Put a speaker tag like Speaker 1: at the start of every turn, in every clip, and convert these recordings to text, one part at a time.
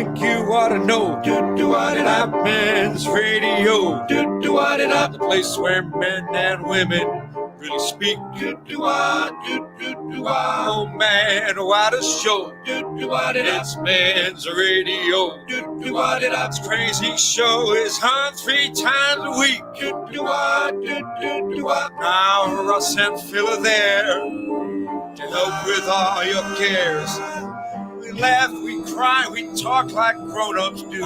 Speaker 1: think you ought to know. That Men's Radio. The place where men and women really speak. Oh man, what a show. It's Men's Radio. This crazy show is on 3 times a week. Now Russ and Phil are there to help with all your cares. We laugh, we cry, we talk like grown-ups do.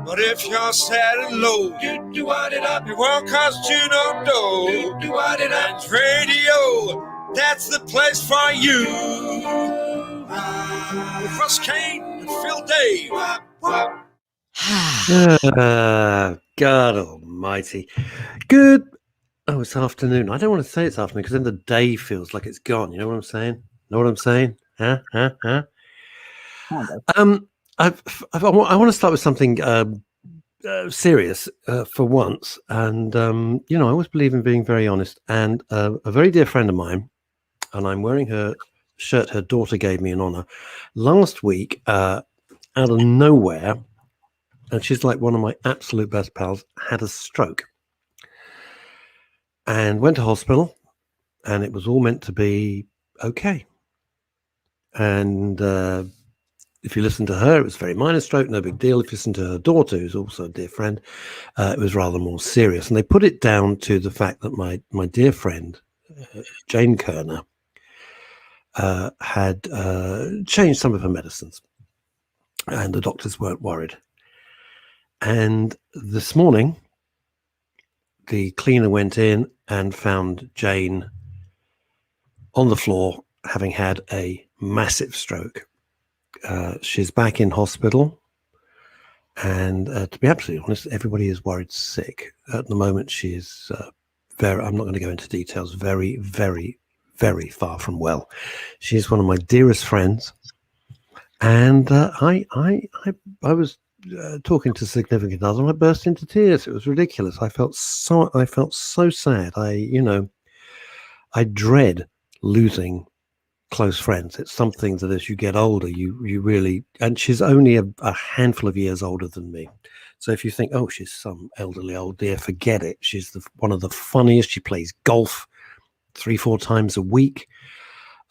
Speaker 1: But if you're sad and low, it won't cost you no dough. Men's Radio, that's the place for you. With Russ Kane and Phil Dave.
Speaker 2: God almighty. Good. Oh, it's afternoon. I don't want to say it's afternoon because then the day feels like it's gone. You know what I'm saying? Know what I'm saying? Huh? I want to start with something serious for once. And, I always believe in being very honest. And a very dear friend of mine, and I'm wearing her shirt her daughter gave me in honor, last week, out of nowhere, and she's like one of my absolute best pals, had a stroke. And went to hospital, and it was all meant to be okay. And if you listen to her, it was a very minor stroke, no big deal. If you listen to her daughter, who's also a dear friend, it was rather more serious. And they put it down to the fact that my dear friend, Jane Kerner, had changed some of her medicines, and the doctors weren't worried. And this morning, the cleaner went in and found Jane on the floor, having had a massive stroke. She's back in hospital. And to be absolutely honest, everybody is worried sick. At the moment, she is I'm not going to go into details, very, very, very far from well. She's one of my dearest friends. And I was talking to a significant other, and I burst into tears. It was ridiculous. I felt so sad. I dread losing close friends. It's something that as you get older, you really, and she's only a handful of years older than me. So if you think, oh, she's some elderly old dear, forget it. She's one of the funniest. She plays golf 3-4 times a week.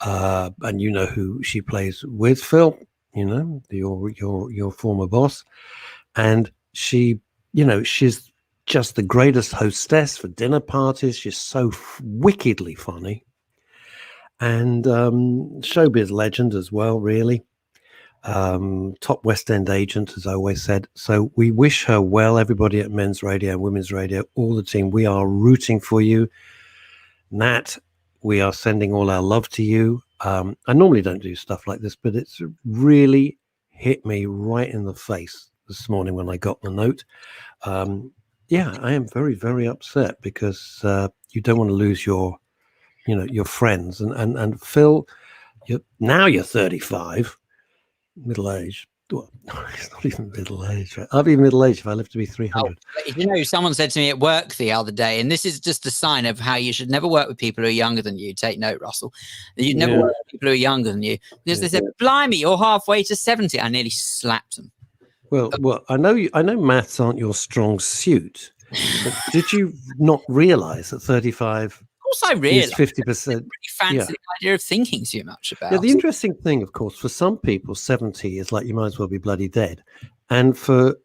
Speaker 2: And you know who she plays with, Phil, your former boss. And she, she's just the greatest hostess for dinner parties. She's so wickedly funny. And showbiz legend as well, really. Top West End agent, as I always said. So we wish her well, everybody at Men's Radio and Women's Radio, all the team. We are rooting for you. Nat, we are sending all our love to you. I normally don't do stuff like this, but it's really hit me right in the face this morning when I got the note. I am very, very upset because you don't want to lose your friends. And Phil, you're 35, middle-aged. Well, it's not even middle-aged, right? I'll be middle-aged if I live to be 300.
Speaker 3: Someone said to me at work the other day, and this is just a sign of how you should never work with people who are younger than you. Take note, Russell. You'd never work with people who are younger than you. Because they said, blimey, you're halfway to 70. I nearly slapped them.
Speaker 2: Well, I know maths aren't your strong suit, but did you not realize that 35
Speaker 3: I realize
Speaker 2: 50%.
Speaker 3: Really fancy the idea of thinking too much about.
Speaker 2: Yeah, the interesting thing, of course, for some people, 70 is like you might as well be bloody dead, and for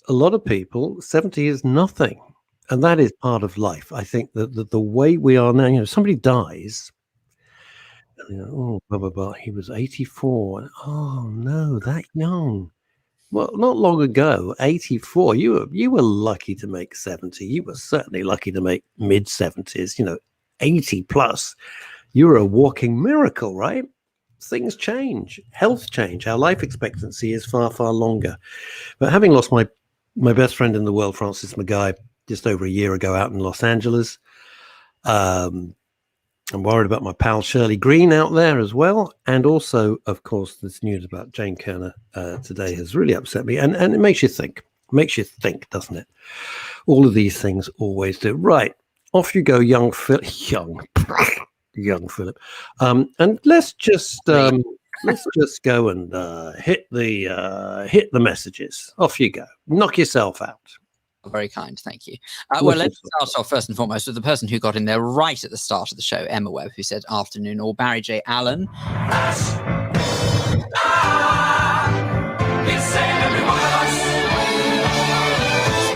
Speaker 2: a lot of people, 70 is nothing, and that is part of life. I think that the way we are now, somebody dies, blah blah blah. He was 84. And, oh no, that young. Well, not long ago, 84. You were lucky to make 70. You were certainly lucky to make mid 70s. 80 plus, you're a walking miracle, right? Things change, health change. Our life expectancy is far, far longer. But having lost my best friend in the world, Francis Mackay, just over a year ago out in Los Angeles, I'm worried about my pal Shirley Green out there as well. And also, of course, this news about Jane Kerner today has really upset me. And it makes you think. Doesn't it? All of these things always do. Right. Off you go, young Philip. And let's just Let's just go and hit the messages. Off you go. Knock yourself out.
Speaker 3: Very kind, thank you. Well, let's start off first and foremost with the person who got in there right at the start of the show, Emma Webb, who said afternoon, or Barry J. Allen.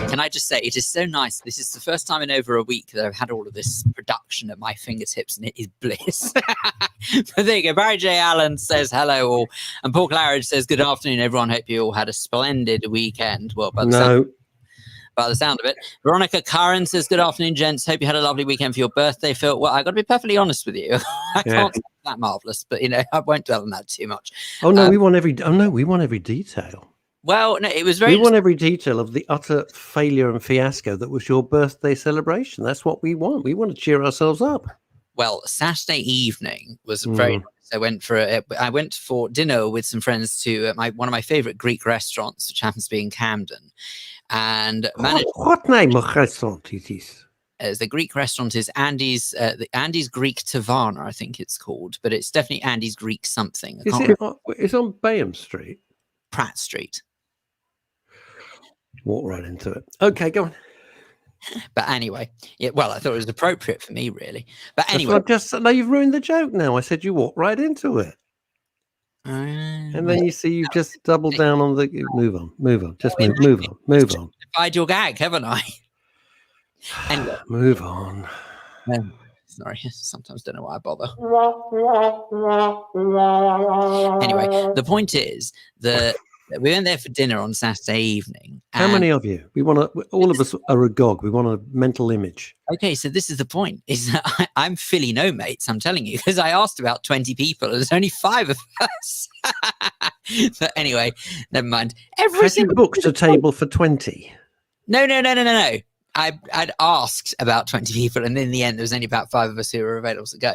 Speaker 3: Can I just say, it is so nice. This is the first time in over a week that I've had all of this production at my fingertips, and it is bliss. But there you go. Barry J. Allen says hello all, and Paul Claridge says good afternoon, everyone. Hope you all had a splendid weekend. Well, by the sound of it. Veronica Curran says, good afternoon, gents. Hope you had a lovely weekend for your birthday, Phil. Well, I got to be perfectly honest with you. I can't say that marvelous, but I won't dwell on that too much.
Speaker 2: Oh no, we want every detail.
Speaker 3: Well, no, it was very.
Speaker 2: We want every detail of the utter failure and fiasco that was your birthday celebration. That's what we want. We want to cheer ourselves up.
Speaker 3: Well, Saturday evening was very nice. I went for dinner with some friends to one of my favorite Greek restaurants, which happens to be in Camden. And
Speaker 2: what name of restaurant it is?
Speaker 3: The Greek restaurant is Andy's Greek Taverna, I think it's called, but it's definitely Andy's Greek something.
Speaker 2: It's on Bayham Street,
Speaker 3: Pratt Street.
Speaker 2: Walk right into it. Okay, go on.
Speaker 3: But anyway, well, I thought it was appropriate for me, really. But anyway,
Speaker 2: no, you've ruined the joke now. I said you walk right into it. And then you just double down on the move on. Just move on.
Speaker 3: Defied your gag, haven't I? Anyway,
Speaker 2: move on.
Speaker 3: Sorry, sometimes don't know why I bother. Anyway, the point is that we went there for dinner on Saturday evening.
Speaker 2: How many of you? All of us are agog. We want a mental image.
Speaker 3: Okay, so this is the point. Is that I'm filling no mates, I'm telling you, because I asked about 20 people and there's only 5 of us. But anyway, never mind.
Speaker 2: Have you booked a table for 20?
Speaker 3: No. I'd asked about 20 people, and in the end, there was only about 5 of us who were available to go.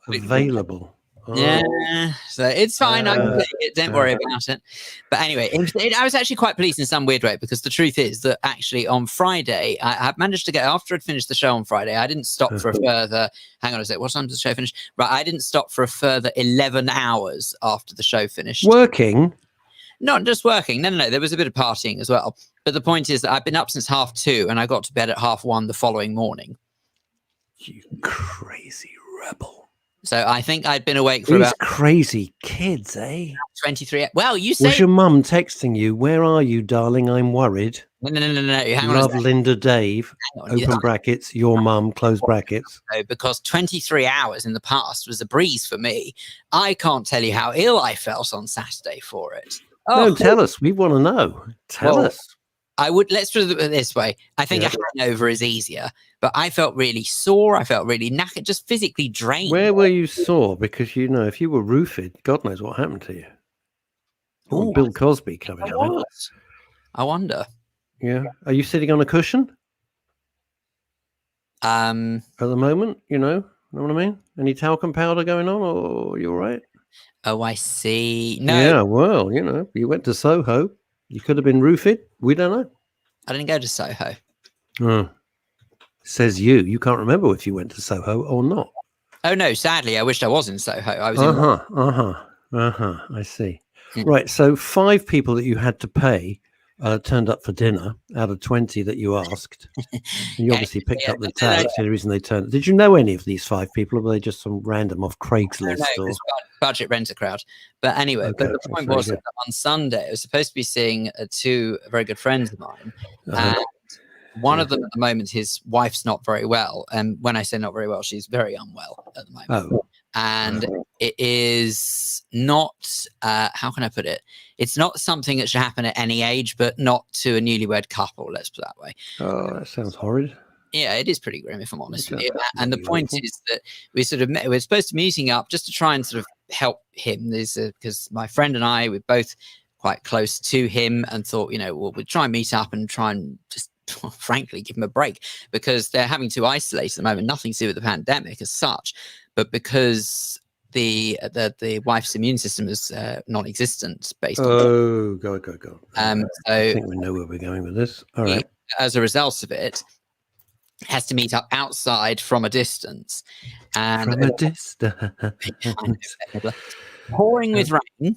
Speaker 2: Available. Oh.
Speaker 3: Yeah, so it's fine. I can take it. Don't worry about it. But anyway, I was actually quite pleased in some weird way, because the truth is that actually on Friday, I managed to get, after I'd finished the show on Friday, I didn't stop for a further, hang on a sec, what time does the show finish? Right, I didn't stop for a further 11 hours after the show finished.
Speaker 2: Working?
Speaker 3: Not just working. No. There was a bit of partying as well. But the point is that I've been up since 2:30, and I got to bed at 1:30 the following morning.
Speaker 2: You crazy rebel.
Speaker 3: So I think I'd been awake for
Speaker 2: These
Speaker 3: about
Speaker 2: crazy kids, eh?
Speaker 3: 23. Well, you say.
Speaker 2: Was your mum texting you? Where are you, darling? I'm worried.
Speaker 3: No. Hang on.
Speaker 2: Love, Linda, Dave. Open brackets. Your mum. Close brackets.
Speaker 3: No, because 23 hours in the past was a breeze for me. I can't tell you how ill I felt on Saturday for it.
Speaker 2: No, tell us. We want to know. Tell us.
Speaker 3: Let's put it this way. I think a hangover is easier, but I felt really sore. I felt really knackered, just physically drained.
Speaker 2: Where were you sore? Because, if you were roofied, God knows what happened to you. Oh, Bill Cosby coming up.
Speaker 3: I wonder.
Speaker 2: Yeah. Are you sitting on a cushion? At the moment, know what I mean? Any talcum powder going on, or you all right?
Speaker 3: Oh, I see. No.
Speaker 2: Yeah, well, you went to Soho. You could have been roofied. We don't know.
Speaker 3: I didn't go to Soho.
Speaker 2: Oh. Says you. You can't remember if you went to Soho or not.
Speaker 3: Oh, no. Sadly, I wished I was in Soho. I was
Speaker 2: I see. Right. So 5 people that you had to pay turned up for dinner out of 20 that you asked. And you obviously picked up the tab. That's the only reason they turned. Did you know any of these 5 people, or were they just some random off Craigslist?
Speaker 3: No, it was budget renter crowd. But anyway, but the point was that on Sunday, I was supposed to be seeing 2 very good friends of mine. And one of them at the moment, his wife's not very well. And when I say not very well, she's very unwell at the moment. And it is not, how can I put it? It's not something that should happen at any age, but not to a newlywed couple, let's put it that way.
Speaker 2: Oh, that sounds horrid.
Speaker 3: Yeah, it is pretty grim, if I'm honest with you. And the point is that we're supposed to be meeting up just to try and sort of help him. Because my friend and I, we're both quite close to him, and thought, we'll try and meet up and try and just, frankly, give him a break, because they're having to isolate at the moment. Nothing to do with the pandemic as such, but because the wife's immune system is non-existent based on
Speaker 2: go.
Speaker 3: So,
Speaker 2: I think we know where we're going with this. All right.
Speaker 3: as a result of it, has to meet up outside from a distance. And
Speaker 2: From a distance.
Speaker 3: pouring with rain,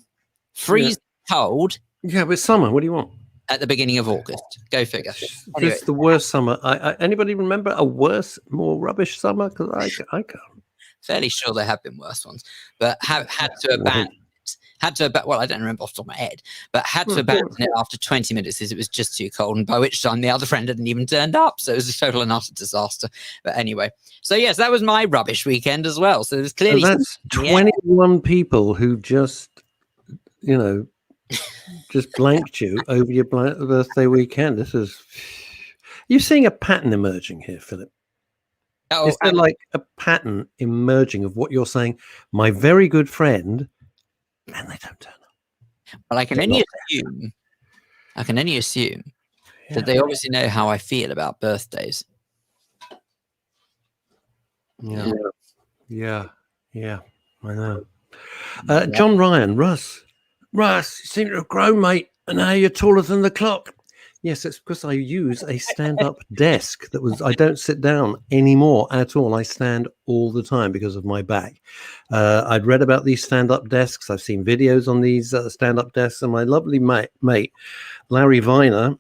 Speaker 3: freezing cold.
Speaker 2: Yeah, but summer, what do you want?
Speaker 3: At the beginning of August. Go figure.
Speaker 2: It's
Speaker 3: Anyway,
Speaker 2: the worst summer. Anybody remember a worse, more rubbish summer? Because I can't.
Speaker 3: fairly sure there have been worse ones, but had to abandon it. Well, I don't remember off the top of my head, but had to abandon it after 20 minutes because it was just too cold, and by which time the other friend hadn't even turned up. So it was a total and utter disaster. But anyway, so yes, that was my rubbish weekend as well. So there's clearly
Speaker 2: that's 21 people who just, just blanked you over your birthday weekend. You're seeing a pattern emerging here, Philip.
Speaker 3: Oh,
Speaker 2: Is there like a pattern emerging of what you're saying? My very good friend, and they don't turn up.
Speaker 3: Well, I can only assume that they obviously know how I feel about birthdays.
Speaker 2: Yeah, I know. John Ryan, Russ, you seem to have grown, mate, and now you're taller than the clock. Yes, it's because I use a stand-up desk I don't sit down anymore at all. I stand all the time because of my back. I'd read about these stand-up desks. I've seen videos on these stand-up desks, and my lovely mate, Larry Viner,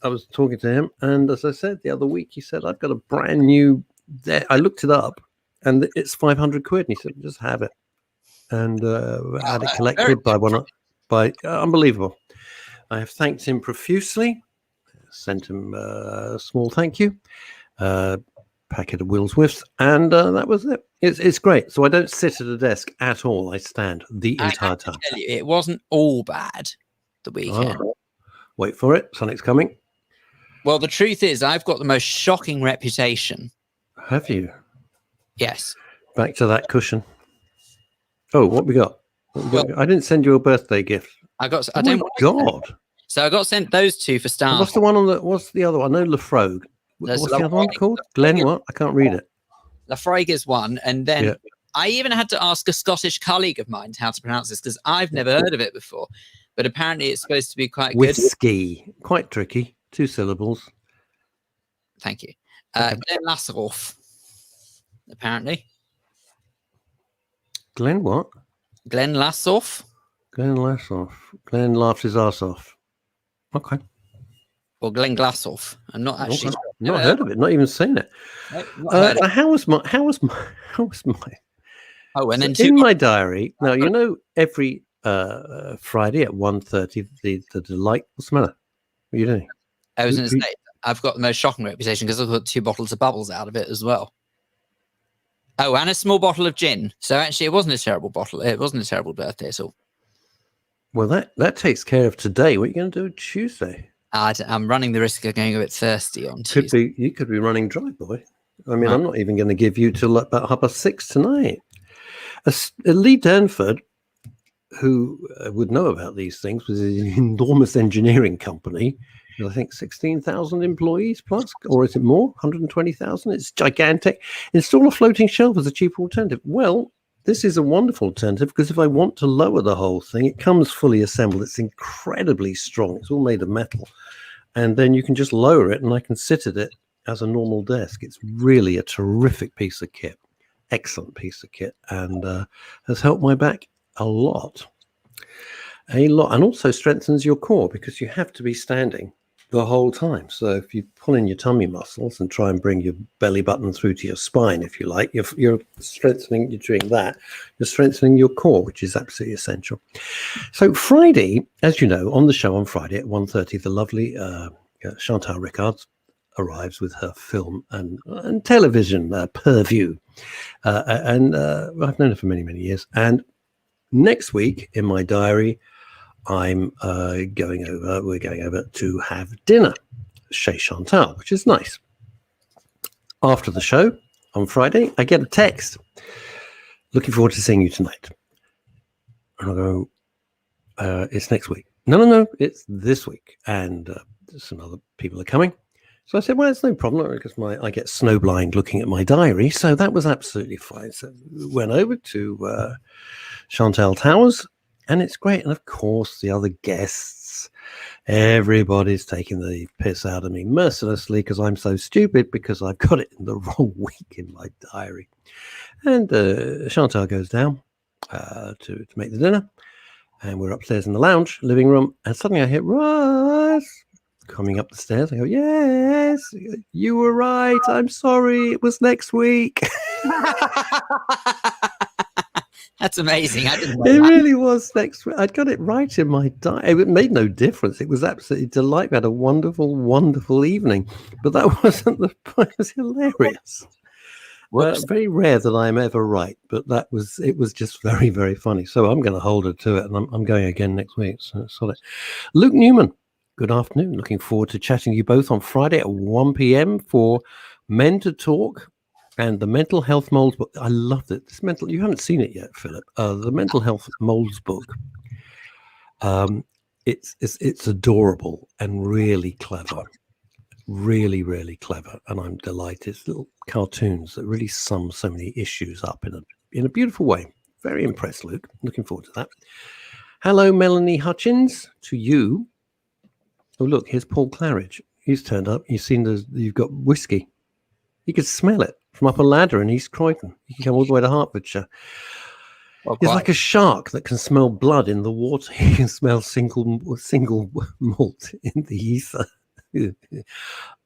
Speaker 2: I was talking to him, and as I said the other week, he said, I've got a brand new desk. I looked it up, and it's 500 quid, and he said, just have it. And had it collected by unbelievable. I have thanked him profusely. Sent him a small thank you, packet of Will's Whiffs, and that was it. It's great. So I don't sit at a desk at all. I stand the entire time.
Speaker 3: Tell you, it wasn't all bad the weekend.
Speaker 2: Oh, wait for it. Something's coming.
Speaker 3: Well, the truth is, I've got the most shocking reputation.
Speaker 2: Have you?
Speaker 3: Yes.
Speaker 2: Back to that cushion. Oh, what we got? I didn't send you a birthday gift.
Speaker 3: I got.
Speaker 2: Oh my God.
Speaker 3: So I got sent those two for stars.
Speaker 2: What's the one on what's the other one? I know Lafrogue. What's the other one called? Glenn what? I can't read it.
Speaker 3: Lafrogue is one. And then I even had to ask a Scottish colleague of mine how to pronounce this because I've never heard of it before. But apparently it's supposed to be quite good.
Speaker 2: Whiskey. Quite tricky. 2 syllables.
Speaker 3: Thank you. Glenn Lasseroff, apparently.
Speaker 2: Glenn what?
Speaker 3: Glenn Lasseroff.
Speaker 2: Glenn Lassoff. Glenn laughs his ass off. Okay.
Speaker 3: Or Glenn Glassoff. I'm not actually
Speaker 2: not heard of it. Not even seen it. How was my?
Speaker 3: Oh, and then
Speaker 2: in my diary. Now every Friday at 1:30, the delight. What's the matter? What are you doing?
Speaker 3: I was going to say I've got the most shocking reputation because I've got 2 bottles of bubbles out of it as well. Oh, and a small bottle of gin. So actually, it wasn't a terrible bottle. It wasn't a terrible birthday at all.
Speaker 2: Well, that takes care of today. What are you going to do Tuesday?
Speaker 3: I'm running the risk of going a bit thirsty on Tuesday.
Speaker 2: You could be running dry, boy. I mean, I'm not even going to give you till about 6:30 tonight. Lee Durnford, who would know about these things, was an enormous engineering company. I think 16,000 employees plus, or is it more? 120,000? It's gigantic. Install a floating shelf as a cheap alternative. Well, this is a wonderful alternative because if I want to lower the whole thing, it comes fully assembled. It's incredibly strong. It's all made of metal. And then you can just lower it and I can sit at it as a normal desk. It's really a terrific piece of kit. Excellent piece of kit, and has helped my back a lot. And also strengthens your core because you have to be standing the whole time. So if you pull in your tummy muscles and try and bring your belly button through to your spine, if you like, you're strengthening, you're doing that, you're strengthening your core, which is absolutely essential. So Friday, as you know, on the show on Friday at 1:30, the lovely Chantal Rickards arrives with her film and television purview. And I've known her for many, many years. And next week in my diary, we're going over to have dinner, chez Chantal, which is nice. After the show on Friday, I get a text. Looking forward to seeing you tonight. And I go, it's next week. No, it's this week. And some other people are coming. So I said, well, it's no problem because I get snowblind looking at my diary. So that was absolutely fine. So we went over to Chantal Towers. And it's great. And of course, the other guests, everybody's taking the piss out of me mercilessly because I'm so stupid because I've got it in the wrong week in my diary. And Chantal goes down to make the dinner. And we're upstairs in the lounge, living room. And suddenly I hear Russ coming up the stairs. I go, yes, you were right. I'm sorry. It was next week.
Speaker 3: That's amazing. I didn't know
Speaker 2: It
Speaker 3: that.
Speaker 2: really was next week. I'd got it right in my diary. It made no difference. It was absolutely delightful. We had a wonderful, wonderful evening. But that wasn't the point. It was hilarious. Very rare that I'm ever right, but it was just very, very funny. So I'm going to hold her to it, and I'm going again next week. So solid. Luke Newman, good afternoon. Looking forward to chatting to you both on Friday at 1 p.m. for Men to Talk and the Mental Health Molds book. I loved it. You haven't seen it yet, Philip. The Mental Health Molds book. It's adorable and really clever. Really, really clever, and I'm delighted. It's little cartoons that really sum so many issues up in a beautiful way. Very impressed, Luke. Looking forward to that. Hello, Melanie Hutchins. To you. Oh, look, here's Paul Claridge. He's turned up. You've got whiskey. You could smell it from up a ladder in East Croydon. You can come all the way to Hertfordshire. It's like a shark that can smell blood in the water. You can smell single malt in the ether.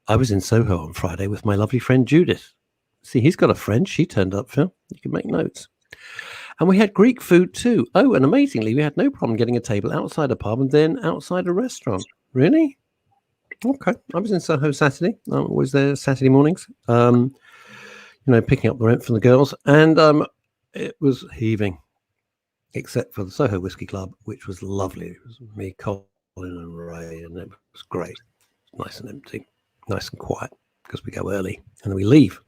Speaker 2: I was in Soho on Friday with my lovely friend Judith. See, he's got a friend. She turned up, Phil. You can make notes. And we had Greek food too. Oh, and amazingly, we had no problem getting a table outside a pub and then outside a restaurant. Really? Okay. I was in Soho Saturday. I was there Saturday mornings, picking up the rent from the girls. And it was heaving, except for the Soho Whiskey Club, which was lovely. It was me, Colin and Ray, and it was great. Nice and empty, nice and quiet, because we go early and then we leave.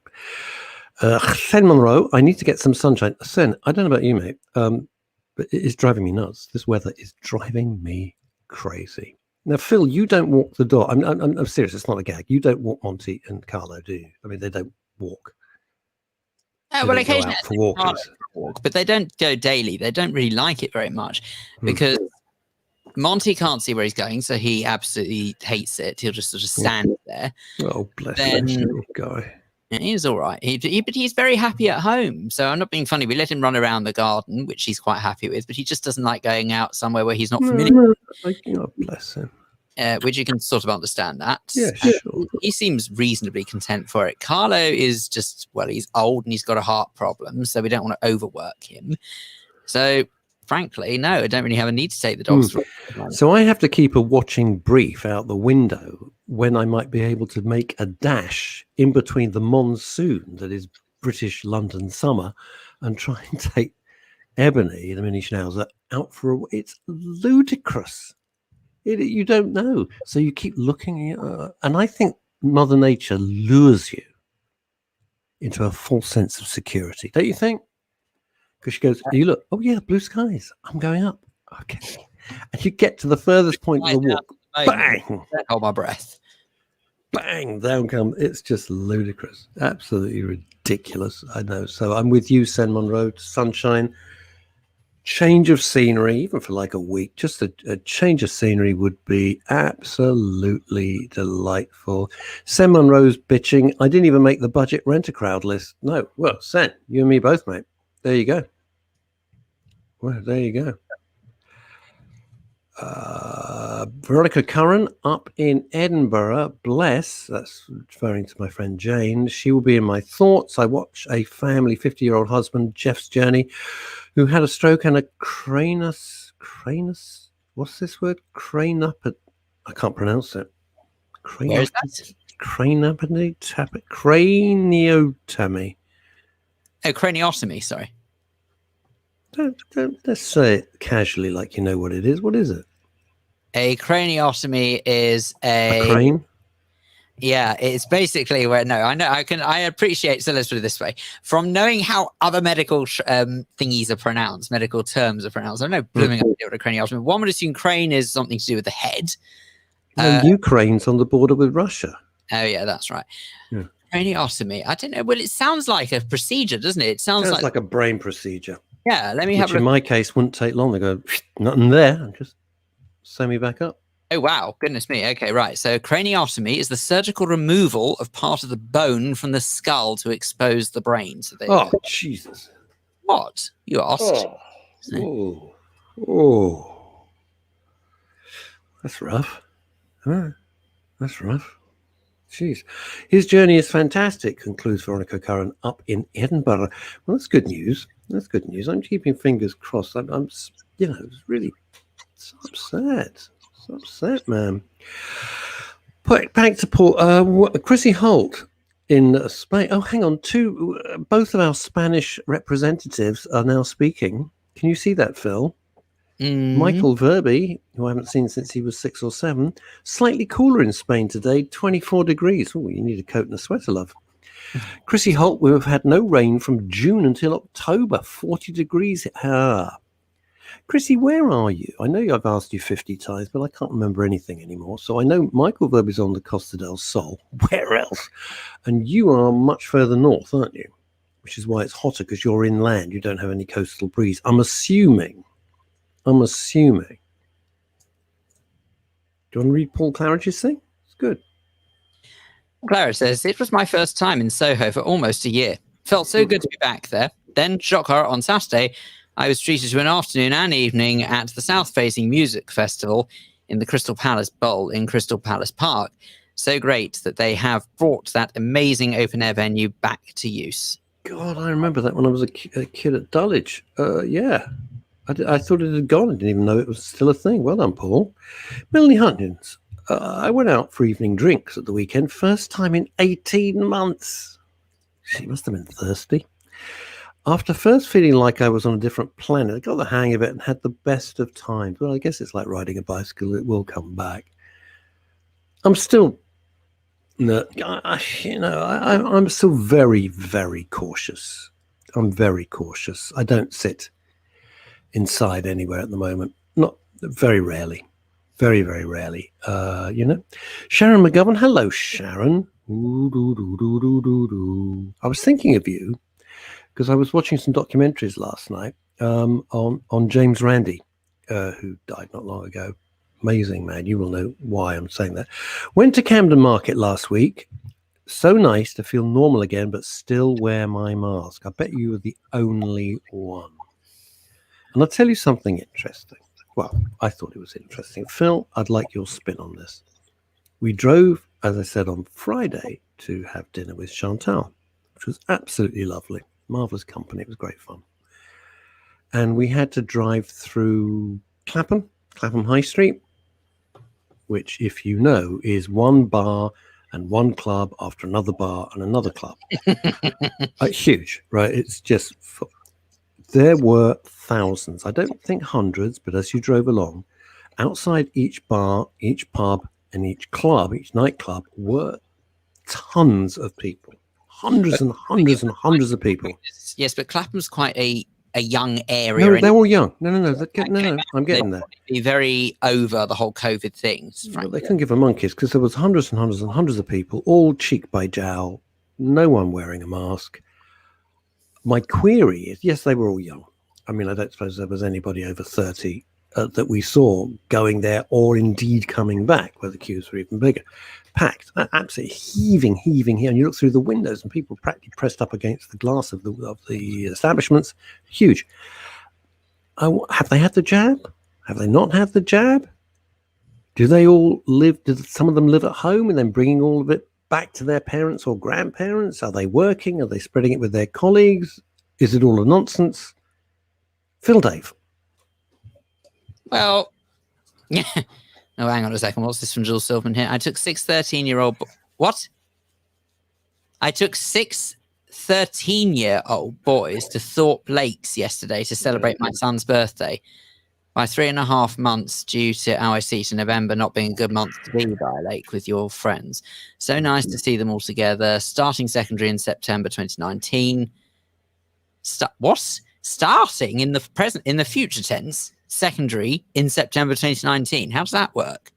Speaker 2: Sen Monroe, I need to get some sunshine. Sen, I don't know about you, mate, but it is driving me nuts. This weather is driving me crazy. Now, Phil, you don't walk the dog. I'm serious. It's not a gag. You don't walk Monty and Carlo, do you? I mean, they don't walk.
Speaker 3: Well, occasionally
Speaker 2: for walkers.
Speaker 3: But they don't go daily. They don't really like it very much because Monty can't see where he's going, so he absolutely hates it. He'll just sort of stand there.
Speaker 2: Oh, bless that little guy.
Speaker 3: He's all right. But he's very happy at home. So I'm not being funny. We let him run around the garden, which he's quite happy with, but he just doesn't like going out somewhere where he's not familiar.
Speaker 2: Oh, bless him.
Speaker 3: Which you can sort of understand that.
Speaker 2: Yeah, sure.
Speaker 3: He seems reasonably content for it. Carlo is just, he's old and he's got a heart problem, so we don't want to overwork him. So frankly, no, I don't really have a need to take the dogs.
Speaker 2: So I have to keep a watching brief out the window when I might be able to make a dash in between the monsoon that is British London summer and try and take Ebony, the mini schnauzer, out for it's ludicrous. You don't know. So you keep looking at and I think Mother Nature lures you into a false sense of security. Don't you think? Because she goes, you look, oh yeah, blue skies. I'm going up. Okay. And you get to the furthest point of the walk. Bang!
Speaker 3: Hold my breath.
Speaker 2: Bang! Down come. It's just ludicrous. Absolutely ridiculous. I know. So I'm with you, Sen Monroe. Sunshine. Change of scenery, even for like a week. Just a change of scenery would be absolutely delightful. Sen Monroe's bitching. I didn't even make the budget rent-a-crowd list. No. Well, Sen, you and me both, mate. There you go. Well, there you go. Veronica Curran up in Edinburgh. Bless. That's referring to my friend Jane. She will be in my thoughts. I watch a family, 50-year-old husband, Jeff's journey, who had a stroke and a cranus. What's this word? I can't pronounce it.
Speaker 3: Where is that?
Speaker 2: Craniotomy.
Speaker 3: Oh, craniotomy, sorry.
Speaker 2: Don't let's say it casually like you know what it is. What is it?
Speaker 3: A craniotomy is
Speaker 2: a crane?
Speaker 3: Yeah, it's basically where I appreciate, so let's put it this way. From knowing how other medical thingies are pronounced, medical terms are pronounced, I don't know blooming idea what a craniotomy. One would assume crane is something to do with the head.
Speaker 2: Ukraine's on the border with Russia.
Speaker 3: Oh yeah, that's right.
Speaker 2: Yeah.
Speaker 3: Craniotomy. I don't know. Well, it sounds like a procedure, doesn't it? It sounds
Speaker 2: like a brain procedure.
Speaker 3: Yeah, let me have a
Speaker 2: Which in
Speaker 3: look.
Speaker 2: my case wouldn't take long. They go, nothing there, and just sew me back up.
Speaker 3: Oh, wow. Goodness me. Okay, right. So craniotomy is the surgical removal of part of the bone from the skull to expose the brain. So there you
Speaker 2: Oh,
Speaker 3: go.
Speaker 2: Jesus.
Speaker 3: What? You asked.
Speaker 2: Oh. Oh. That's rough. Huh? That's rough. Jeez. His journey is fantastic, concludes Veronica Curran up in Edinburgh. Well, that's good news. That's good news. I'm keeping fingers crossed. I'm it's really so upset. So upset, man. Back to Paul. Chrissy Holt in Spain. Oh, hang on. Both of our Spanish representatives are now speaking. Can you see that, Phil? Michael Verby, who I haven't seen since he was 6 or 7, slightly cooler in Spain today, 24 degrees. Oh, you need a coat and a sweater, love. Chrissy Holt, we've had no rain from June until October, 40 degrees. Chrissy, where are you? I know I've asked you 50 times, but I can't remember anything anymore. So I know Michael Verby's on the Costa del Sol. Where else? And you are much further north, aren't you? Which is why it's hotter, because you're inland. You don't have any coastal breeze. I'm assuming. Do you want to read Paul Claridge's thing? It's good.
Speaker 3: Clara says, it was my first time in Soho for almost a year. Felt so good to be back there. Then, shock horror, on Saturday, I was treated to an afternoon and evening at the South Facing Music Festival in the Crystal Palace Bowl in Crystal Palace Park. So great that they have brought that amazing open-air venue back to use.
Speaker 2: God, I remember that when I was a kid at Dulwich. Yeah. I thought it had gone. I didn't even know it was still a thing. Well done, Paul. Melanie Huntins. I went out for evening drinks at the weekend. First time in 18 months. She must have been thirsty. After first feeling like I was on a different planet, I got the hang of it and had the best of times. Well, I guess it's like riding a bicycle. It will come back. I'm still... No, I'm still very, very cautious. I'm very cautious. I don't sit inside anywhere at the moment. Not very rarely. Very, very rarely. Sharon McGovern. Hello, Sharon. I was thinking of you because I was watching some documentaries last night on James Randi, who died not long ago. Amazing man. You will know why I'm saying that. Went to Camden Market last week. So nice to feel normal again, but still wear my mask. I bet you were the only one. And I'll tell you something interesting. Well, I thought it was interesting. Phil, I'd like your spin on this. We drove, as I said, on Friday to have dinner with Chantal, which was absolutely lovely. Marvellous company. It was great fun. And we had to drive through Clapham High Street, which, if you know, is one bar and one club after another bar and another club. Huge, right? It's just... There were thousands, I don't think hundreds, but as you drove along, outside each bar, each pub, and each club, each nightclub, were tons of people. Hundreds and hundreds and hundreds of people.
Speaker 3: Yes, but Clapham's quite a young area.
Speaker 2: No, they're all young. No, I'm getting there.
Speaker 3: Be very over the whole COVID thing.
Speaker 2: Well, they couldn't give a monkeys because there was hundreds and hundreds and hundreds of people, all cheek by jowl, no one wearing a mask. My query is, yes, they were all young. I mean, I don't suppose there was anybody over 30 that we saw going there or indeed coming back, where the queues were even bigger. Packed, absolutely heaving here. And you look through the windows and people practically pressed up against the glass of the establishments. Huge. Have they had the jab? Have they not had the jab? Do they all live? Did some of them live at home and then bringing all of it back to their parents or grandparents? Are they working? Are they spreading it with their colleagues? Is it all a nonsense? Phil Dave.
Speaker 3: Well, yeah. Oh, hang on a second. What's this from Jules Silverman here? I took 6 13-year-old... What? I took 6 13-year-old boys to Thorpe Lakes yesterday to celebrate my son's birthday. By 3.5 months due to OIC to November not being a good month to be by a lake with your friends. So nice to see them all together. Starting secondary in September 2019. What? Starting in the future tense, secondary in September 2019. How does that work?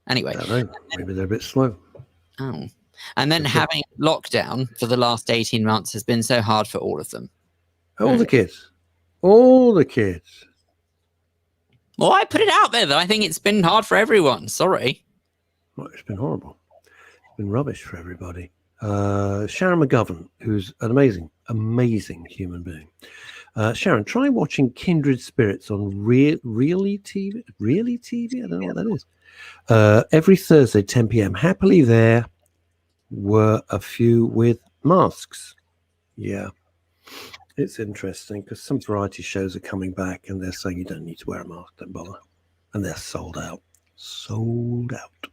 Speaker 3: Anyway.
Speaker 2: I don't know. Maybe they're a bit slow.
Speaker 3: Oh. And then having lockdown for the last 18 months has been so hard for all of them.
Speaker 2: All the kids. All the kids.
Speaker 3: Well, I put it out there, though. I think it's been hard for everyone. Sorry.
Speaker 2: Well, it's been horrible. It's been rubbish for everybody. Sharon McGovern, who's an amazing human being. Sharon, try watching Kindred Spirits on Really TV. Really TV? I don't know what that is. Every Thursday, 10 p.m. Happily there were a few with masks. Yeah. It's interesting because some variety shows are coming back and they're saying you don't need to wear a mask, don't bother. And they're sold out. Sold out.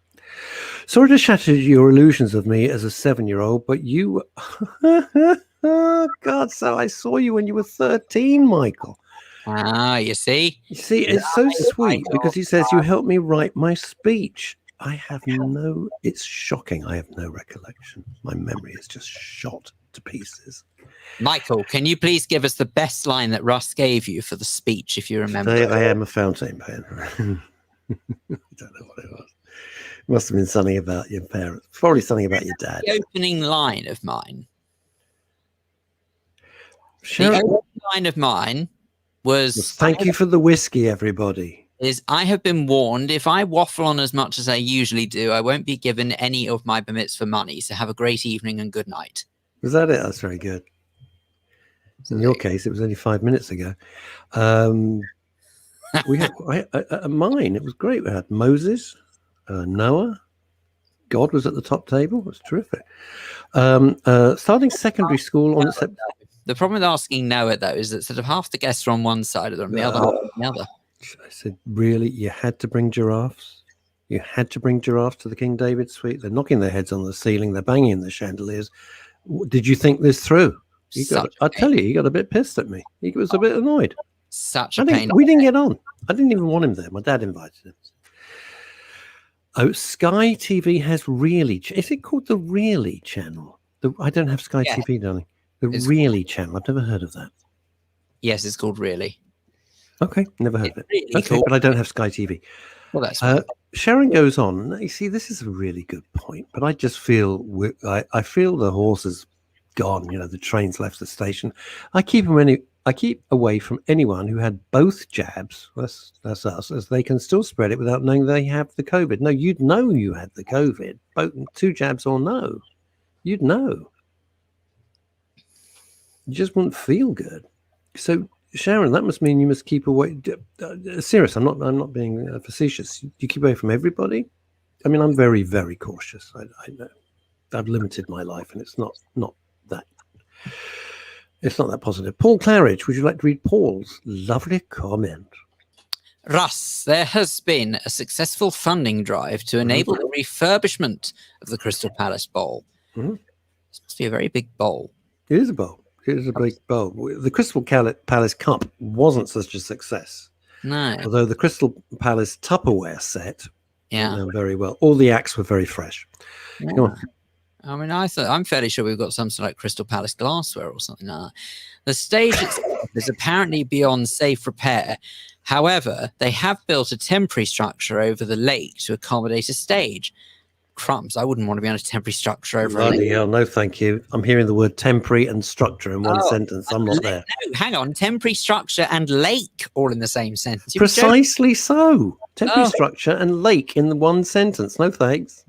Speaker 2: Sorry to shatter your illusions of me as a 7-year-old, but you... Oh, God, so I saw you when you were 13, Michael.
Speaker 3: Ah, you see?
Speaker 2: You see, it's so sweet because he says, you helped me write my speech. It's shocking. I have no recollection. My memory is just shot to pieces.
Speaker 3: Michael, can you please give us the best line that Russ gave you for the speech, if you remember?
Speaker 2: Today I am a fountain pen. I don't know what it was. It must have been something about your parents. Probably something about your dad.
Speaker 3: The opening line of mine.
Speaker 2: Sharon,
Speaker 3: the opening line of mine was...
Speaker 2: Thank you for the whiskey, everybody.
Speaker 3: I have been warned, if I waffle on as much as I usually do, I won't be given any of my permits for money. So have a great evening and good night.
Speaker 2: Was that it? That's very good. In your case, it was only 5 minutes ago. We had mine. It was great. We had Moses, Noah. God was at the top table. It was terrific. Starting secondary school on September.
Speaker 3: The problem with asking Noah, though, is that sort of half the guests are on one side of them, the other half on the other.
Speaker 2: I said, really? You had to bring giraffes? You had to bring giraffes to the King David suite? They're knocking their heads on the ceiling. They're banging the chandeliers. Did you think this through? I tell you, he got a bit pissed at me. He was a bit annoyed.
Speaker 3: Such a pain.
Speaker 2: We didn't get on. I didn't even want him there. My dad invited him. Oh, Sky TV has Really. Is it called the Really channel? I don't have Sky TV, darling. It's Really channel. I've never heard of that.
Speaker 3: Yes, it's called Really.
Speaker 2: Okay, never heard of it.
Speaker 3: Really
Speaker 2: okay,
Speaker 3: cool.
Speaker 2: but I don't have Sky TV.
Speaker 3: Well, that's fine.
Speaker 2: Sharon goes on. You see, this is a really good point, but I just feel I feel the horse is gone. You know, the train's left the station. I keep away from anyone who had both jabs. That's us, as they can still spread it without knowing they have the COVID. No, you'd know you had the COVID. Both 2 jabs or no, you'd know. You just wouldn't feel good. So, Sharon, that must mean you must keep away. Serious, I'm not being facetious. You keep away from everybody. I mean, I'm very, very cautious. I know I've limited my life, and it's not that. It's not that positive. Paul Claridge, would you like to read Paul's lovely comment?
Speaker 3: Russ, there has been a successful funding drive to enable the refurbishment of the Crystal Palace Bowl.
Speaker 2: Mm-hmm.
Speaker 3: This must be a very big bowl.
Speaker 2: It is a bowl. It is a big bowl. The Crystal Palace Cup wasn't such a success.
Speaker 3: No.
Speaker 2: Although the Crystal Palace Tupperware set
Speaker 3: went
Speaker 2: down very well. All the acts were very fresh.
Speaker 3: Yeah.
Speaker 2: Go on.
Speaker 3: I mean, I'm fairly sure we've got some sort of like Crystal Palace glassware or something like that. The stage itself is apparently beyond safe repair. However, they have built a temporary structure over the lake to accommodate a stage. Crumbs, I wouldn't want to be on a temporary structure over a lake.
Speaker 2: Bloody hell, no thank you. I'm hearing the word temporary and structure in one sentence. I'm not there.
Speaker 3: No, hang on. Temporary structure and lake all in the same sentence.
Speaker 2: Precisely so. Temporary structure and lake in the one sentence. No thanks.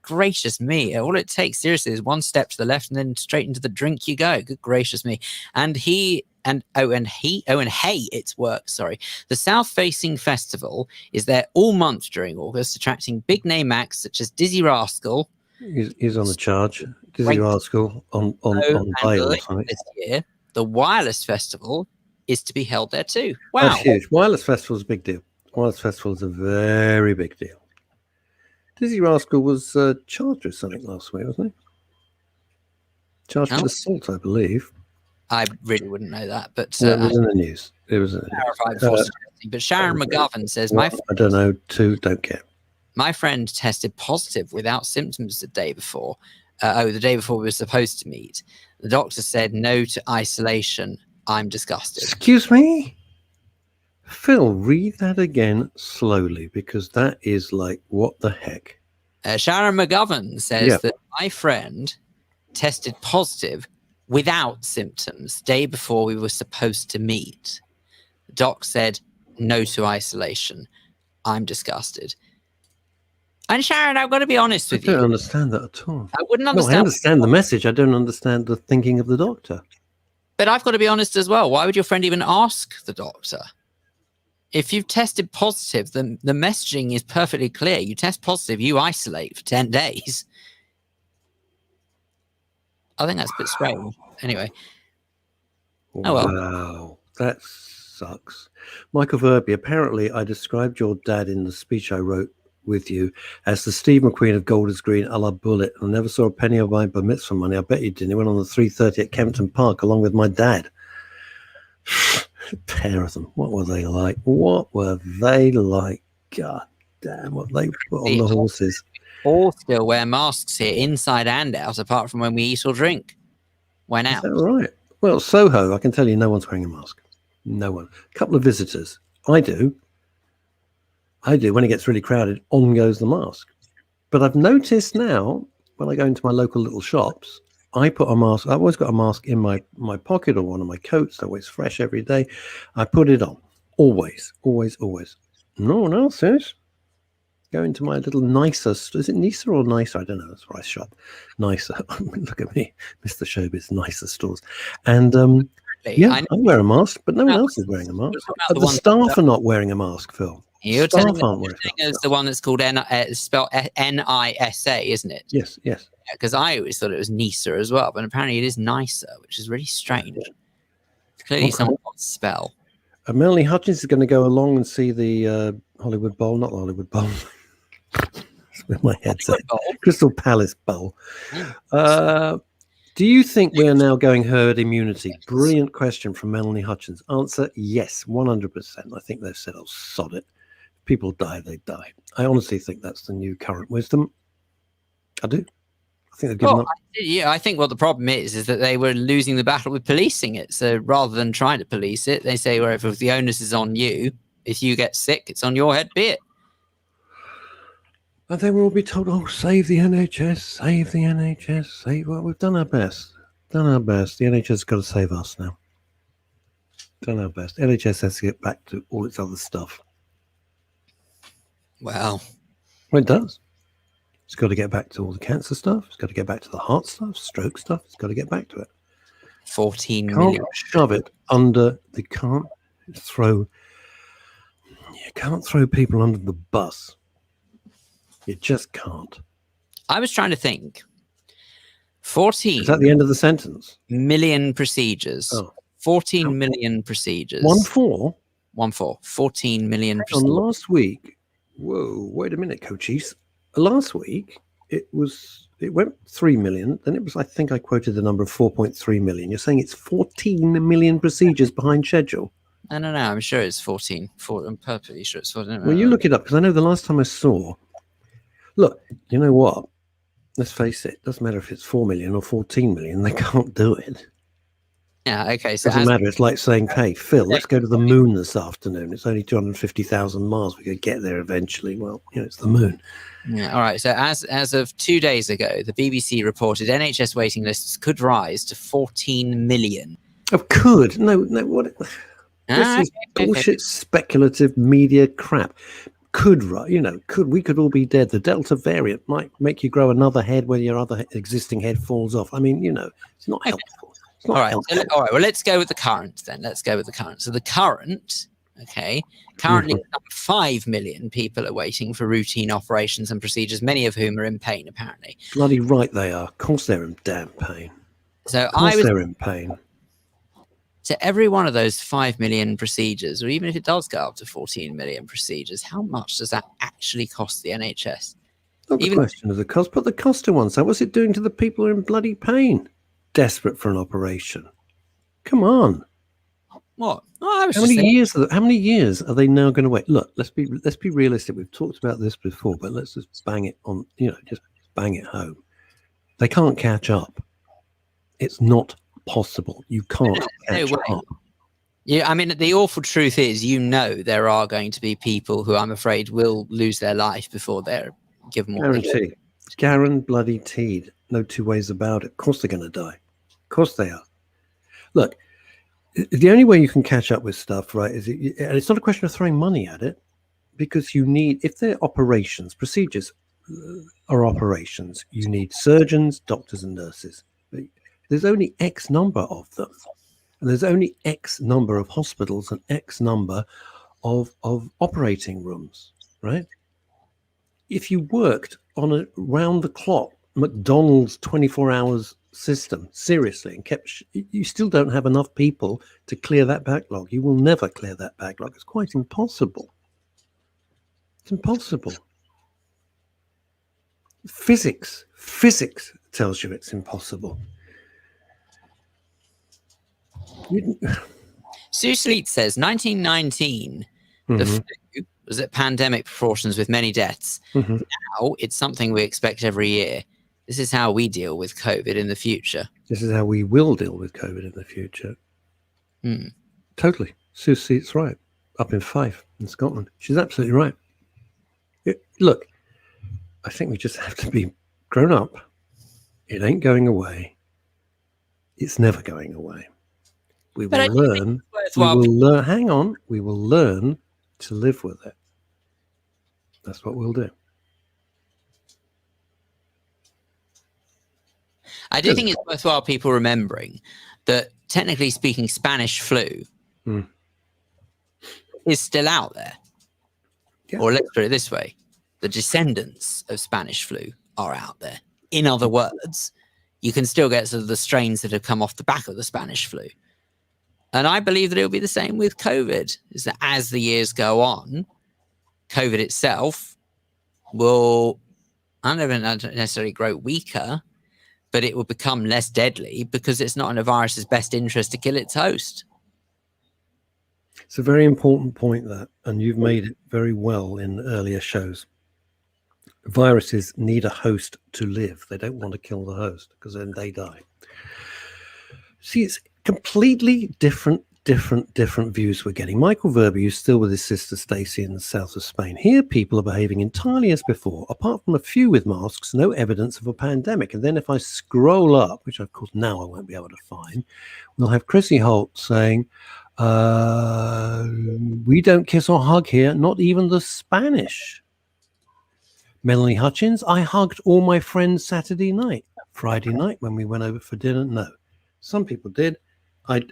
Speaker 3: Gracious me. All it takes, seriously, is one step to the left and then straight into the drink you go. Good gracious me. And hey, it's work. Sorry. The South Facing Festival is there all month during August, attracting big name acts such as Dizzy Rascal.
Speaker 2: He's on the charge. Dizzy Rascal on bail or something.
Speaker 3: This year, the Wireless Festival is to be held there too. Wow.
Speaker 2: That's huge. Wireless Festival is a big deal. Wireless Festival is a very big deal. Dizzy Rascal was charged with something last week, wasn't he? Charged with assault, I believe.
Speaker 3: I really wouldn't know that, but
Speaker 2: it was in the news. It was in the news.
Speaker 3: But Sharon McGovern says,
Speaker 2: I don't know, don't care.
Speaker 3: My friend tested positive without symptoms the day before. The day before we were supposed to meet. The doctor said no to isolation. I'm disgusted.
Speaker 2: Excuse me? Phil, read that again slowly, because that is like, what the heck?
Speaker 3: Sharon McGovern says that my friend tested positive without symptoms day before we were supposed to meet. The doc said no to isolation. I'm disgusted. And Sharon, I've got to be honest with you.
Speaker 2: I don't understand that at all.
Speaker 3: I wouldn't
Speaker 2: No,
Speaker 3: understand.
Speaker 2: I understand the message. I don't understand the thinking of the doctor.
Speaker 3: But I've got to be honest as well. Why would your friend even ask the doctor? If you've tested positive, the messaging is perfectly clear. You test positive, you isolate for 10 days. I think that's a bit strange. Anyway. Oh, well.
Speaker 2: Wow, that sucks. Michael Verby, apparently I described your dad in the speech I wrote with you as the Steve McQueen of Golders Green a la Bullet. I never saw a penny of my bar mitzvah money. I bet you didn't. He went on the 3:30 at Kempton Park along with my dad. Pair of them. What were they like? What were they like? God damn, what they put on the horses.
Speaker 3: All still wear masks here, inside and out, apart from when we eat or drink. When out.
Speaker 2: Is that right? Well, Soho, I can tell you no one's wearing a mask. No one. A couple of visitors. I do. When it gets really crowded, on goes the mask. But I've noticed now, when I go into my local little shops, I put a mask. I've always got a mask in my pocket or one of my coats. They're always fresh every day. I put it on. Always, always, always. No one else is. Go into my little nicer. Is it nicer or nicer? I don't know. That's where I shop. Nicer. Look at me, Mr. Showbiz. Nicer stores. And yeah, I wear a mask, but no one else is wearing a mask. The staff are not wearing a mask, Phil.
Speaker 3: You're telling it's the one that's called spelled NISA, isn't it?
Speaker 2: Yes, yes.
Speaker 3: Because I always thought it was NISA as well, but apparently it is nicer, which is really strange. It's clearly someone wants to spell.
Speaker 2: Melanie Hutchins is going to go along and see the Hollywood Bowl, not the Hollywood Bowl. That's where my head's at. Crystal Palace Bowl. Do you think we are now going herd immunity? Brilliant question from Melanie Hutchins. Answer, yes, 100%. I think they've said, oh, sod it. People die, they die. I honestly think that's the new current wisdom. I do. I think they've given up.
Speaker 3: Yeah, I think what the problem is that they were losing the battle with policing it. So rather than trying to police it, they say, well, if the onus is on you, if you get sick, it's on your head, be it.
Speaker 2: And they will all be told, oh, save the NHS, save the NHS, save. Well, we've done our best. Done our best. The NHS has got to save us now. Done our best. NHS has to get back to all its other stuff.
Speaker 3: Well,
Speaker 2: it does. It's got to get back to all the cancer stuff. It's got to get back to the heart stuff, stroke stuff. It's got to get back to it.
Speaker 3: 14 million.
Speaker 2: Shove it under. You can't throw people under the bus. You just can't.
Speaker 3: I was trying to think. 14.
Speaker 2: Is that the end of the sentence?
Speaker 3: Million procedures.
Speaker 2: Oh.
Speaker 3: 14 million procedures.
Speaker 2: 1-4?
Speaker 3: 1-4. 14 million procedures.
Speaker 2: Last week. Whoa, wait a minute, coaches. Last week it went 3 million. Then it was, I think I quoted the number of 4.3 million. You're saying it's 14 million procedures behind schedule.
Speaker 3: No, I'm sure it's 14. I'm perfectly sure it's 14.
Speaker 2: Well, you look it up, because I know the last time I saw. Look, you know what? Let's face it. Doesn't matter if it's 4 million or 14 million. They can't do it.
Speaker 3: Yeah, okay. So
Speaker 2: doesn't matter. It's like saying, hey, Phil, let's go to the moon this afternoon. It's only 250,000 miles. We could get there eventually. Well, it's the moon.
Speaker 3: Yeah. All right. So as of 2 days ago, the BBC reported NHS waiting lists could rise to 14 million.
Speaker 2: Oh, could? No. What? This is bullshit, speculative media crap. Could, we could all be dead. The Delta variant might make you grow another head when your other existing head falls off. I mean, it's not helpful. All
Speaker 3: right. Well, let's go with the current then. So the current, currently 5 million people are waiting for routine operations and procedures, many of whom are in pain, apparently.
Speaker 2: Bloody right they are. Of course they're in damn pain.
Speaker 3: So
Speaker 2: they're in pain.
Speaker 3: So every one of those 5 million procedures, or even if it does go up to 14 million procedures, how much does that actually cost the NHS?
Speaker 2: Not the question of the cost, but the cost to one side. What's it doing to the people who are in bloody pain? Desperate for an operation. Come on.
Speaker 3: What?
Speaker 2: How many years are they now going to wait? Look, let's be realistic. We've talked about this before, but let's just bang it on, just bang it home. They can't catch up. It's not possible. You can't catch up.
Speaker 3: Yeah, I mean, the awful truth is, there are going to be people who I'm afraid will lose their life before they're given more.
Speaker 2: Guaranteed. No two ways about it. Of course they're going to die. Of course they are. Look, the only way you can catch up with stuff, right, and it's not a question of throwing money at it, because you need, if they're operations, procedures are operations, you need surgeons, doctors, and nurses. There's only X number of them, and there's only X number of hospitals and X number of operating rooms, right? If you worked on a round-the-clock McDonald's 24 hours system, seriously, and you still don't have enough people to clear that backlog. You will never clear that backlog. It's quite impossible. It's impossible. Physics tells you it's impossible.
Speaker 3: Sue Sleet says 1919, the flu was at pandemic proportions with many deaths. Now it's something we expect every year. This is how we deal with COVID in the future.
Speaker 2: This is how we will deal with COVID in the future. Totally. Sue Sleet's right. Up in Fife in Scotland. She's absolutely right. Look, I think we just have to be grown up. It ain't going away. It's never going away. We will learn. Hang on. We will learn to live with it. That's what we'll do.
Speaker 3: I do think it's worthwhile people remembering that, technically speaking, Spanish flu is still out there. Yeah. Or let's put it this way, the descendants of Spanish flu are out there. In other words, you can still get sort of the strains that have come off the back of the Spanish flu. And I believe that it'll be the same with COVID, is that as the years go on, COVID itself will, I don't necessarily grow weaker, but it will become less deadly because it's not in a virus's best interest to kill its host.
Speaker 2: It's a very important point, that, and you've made it very well in earlier shows. Viruses need a host to live. They don't want to kill the host because then they die. See, it's completely different views we're getting. Michael Verby is still with his sister Stacey in the south of Spain. Here, people are behaving entirely as before, apart from a few with masks, no evidence of a pandemic. And then if I scroll up, which of course now I won't be able to find, we'll have Chrissy Holt saying, we don't kiss or hug here, not even the Spanish. Melanie Hutchins, I hugged all my friends Saturday night. Friday night when we went over for dinner, no. Some people did. I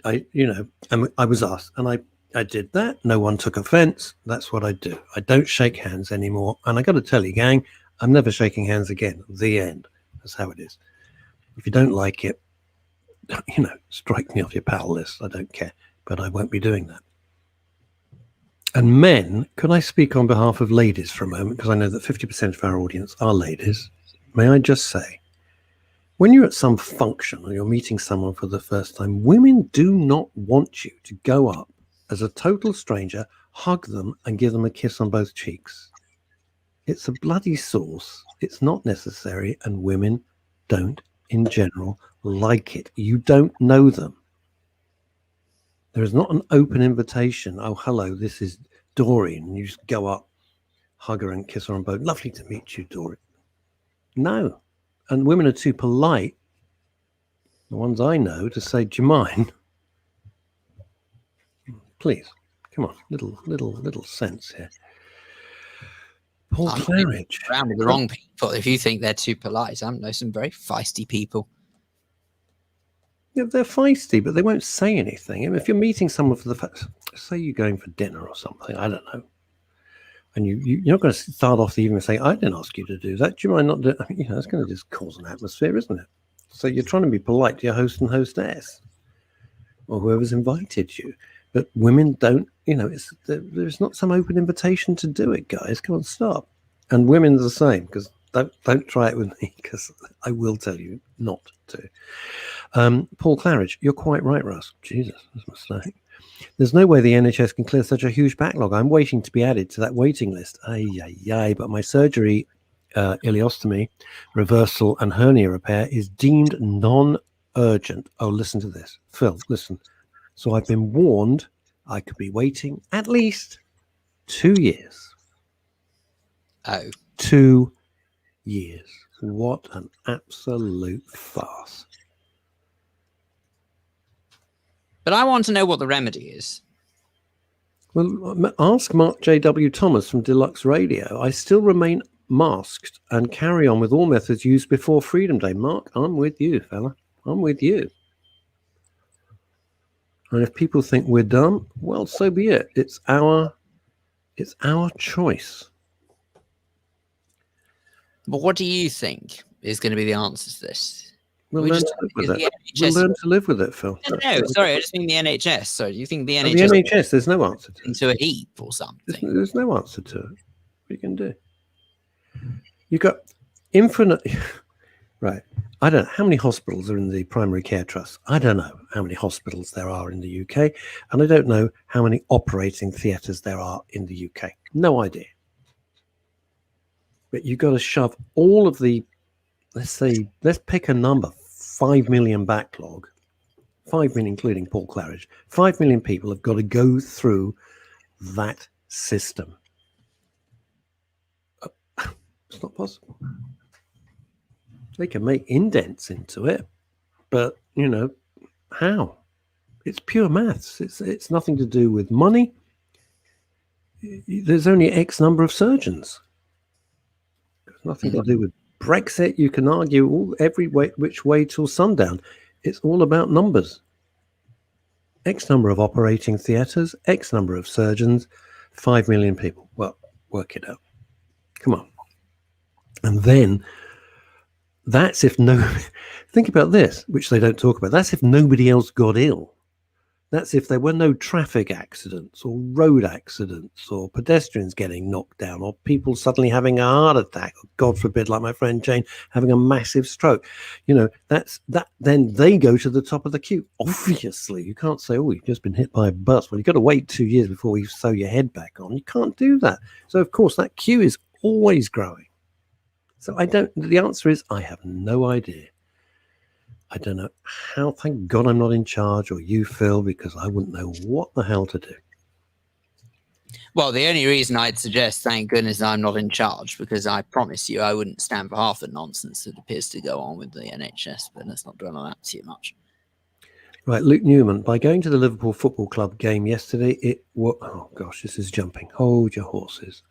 Speaker 2: was asked, and I did that. No one took offense. That's what I do. I don't shake hands anymore. And I got to tell you, gang, I'm never shaking hands again. The end. That's how it is. If you don't like it, strike me off your pal list. I don't care, but I won't be doing that. And men, could I speak on behalf of ladies for a moment? Because I know that 50% of our audience are ladies. May I just say, when you're at some function or you're meeting someone for the first time, women do not want you to go up as a total stranger, hug them and give them a kiss on both cheeks. It's a bloody sauce. It's not necessary, and women don't, in general, like it. You don't know them. There is not an open invitation. Oh, hello, this is Doreen. And you just go up, hug her and kiss her on both. Lovely to meet you, Doreen. No. And women are too polite, the ones I know, to say, do you mind? Please, come on, little sense here. Paul Claridge.
Speaker 3: Around with the wrong people. If you think they're too polite, I know some very feisty people.
Speaker 2: Yeah, they're feisty, but they won't say anything. I mean, if you're meeting someone for the first, say you're going for dinner or something, I don't know. And you're not going to start off the evening saying, I didn't ask you to do that. Do you mind not doing it? That's going to just cause an atmosphere, isn't it? So you're trying to be polite to your host and hostess or whoever's invited you. But women don't, there's not some open invitation to do it, guys. Come on, stop. And women's the same, because don't try it with me, because I will tell you not to. Paul Claridge, you're quite right, Russ. Jesus, that's a mistake. There's no way the NHS can clear such a huge backlog. I'm waiting to be added to that waiting list. But my surgery, ileostomy, reversal, and hernia repair is deemed non-urgent. Oh, listen to this. Phil, listen. So I've been warned I could be waiting at least 2 years.
Speaker 3: Oh.
Speaker 2: 2 years. What an absolute farce.
Speaker 3: But I want to know what the remedy is.
Speaker 2: Well, ask Mark J.W. Thomas from Deluxe Radio. I still remain masked and carry on with all methods used before Freedom Day. Mark, I'm with you, fella. I'm with you. And if people think we're dumb, well, so be it. It's our choice.
Speaker 3: But what do you think is going to be the answer to this?
Speaker 2: We'll learn to live with it. We'll learn to live with it, Phil.
Speaker 3: No, sorry, I just mean the NHS. So do you think the NHS?
Speaker 2: The NHS, there's no answer to it.
Speaker 3: Into a heap or something?
Speaker 2: There's no answer to it. What you can do? You've got infinite... Right. I don't know how many hospitals are in the primary care trust. I don't know how many hospitals there are in the UK. And I don't know how many operating theatres there are in the UK. No idea. But you've got to shove all of the, let's pick a number, 5 million backlog, 5 million including Paul Claridge. 5 million people have got to go through that system. It's not possible. They can make indents into it, but how? It's pure maths. It's nothing to do with money. There's only X number of surgeons. It's nothing to do with Brexit. You can argue every which way till sundown. It's all about numbers. X number of operating theatres, X number of surgeons, 5 million people. Well, work it out. Come on. And then that's if think about this, which they don't talk about. That's if nobody else got ill. That's if there were no traffic accidents or road accidents or pedestrians getting knocked down or people suddenly having a heart attack, or God forbid, like my friend Jane, having a massive stroke. That's that. Then they go to the top of the queue. Obviously, you can't say, oh, you've just been hit by a bus. Well, you've got to wait 2 years before you sew your head back on. You can't do that. So, of course, that queue is always growing. So the answer is, I have no idea. I don't know how, thank God I'm not in charge, or you, Phil, because I wouldn't know what the hell to do.
Speaker 3: Well, the only reason I'd suggest, thank goodness I'm not in charge, because I promise you I wouldn't stand for half the nonsense that appears to go on with the NHS, but let's not dwell on that too much.
Speaker 2: Right, Luke Newman, by going to the Liverpool Football Club game yesterday, oh gosh, this is jumping. Hold your horses.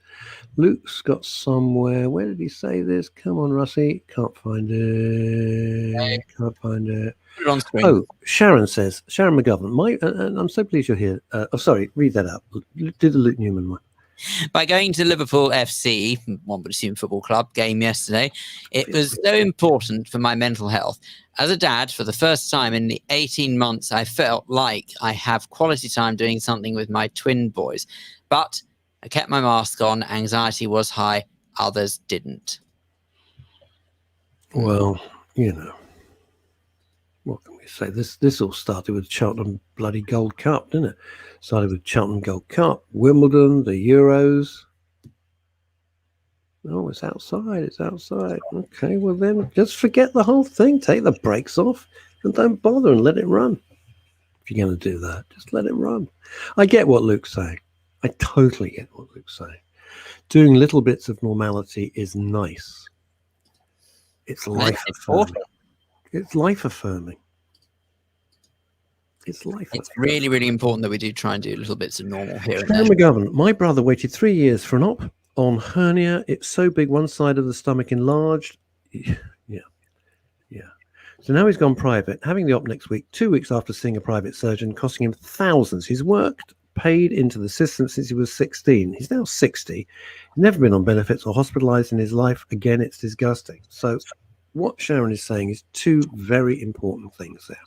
Speaker 2: Luke's got somewhere. Where did he say this? Come on, Russie. Can't find it. Can't find it.
Speaker 3: Put it on screen.
Speaker 2: Oh, Sharon says, Sharon McGovern, and I'm so pleased you're here. Sorry, read that out. Do the Luke Newman one.
Speaker 3: By going to Liverpool FC, one would assume football club, game yesterday, it was so important for my mental health. As a dad, for the first time in the 18 months, I felt like I have quality time doing something with my twin boys. But I kept my mask on. Anxiety was high. Others didn't.
Speaker 2: Well, what can we say? This all started with Cheltenham bloody Gold Cup, didn't it? Started with Cheltenham Gold Cup, Wimbledon, the Euros. Oh, it's outside. It's outside. Okay, well then just forget the whole thing. Take the brakes off and don't bother and let it run. If you're going to do that, just let it run. I get what Luke's saying. I totally get what Luke's saying. Doing little bits of normality is nice. It's life affirming. It's life affirming. It's life.
Speaker 3: It's really, really important that we do try and do little bits of normal here and
Speaker 2: Sharon
Speaker 3: there.
Speaker 2: McGovern, my brother waited 3 years for an op on hernia. It's so big, one side of the stomach enlarged. Yeah. So now he's gone private, having the op next week, 2 weeks after seeing a private surgeon, costing him thousands. He's worked, paid into the system since he was 16. He's now 60. Never been on benefits or hospitalized in his life. Again, it's disgusting. So what Sharon is saying is two very important things there.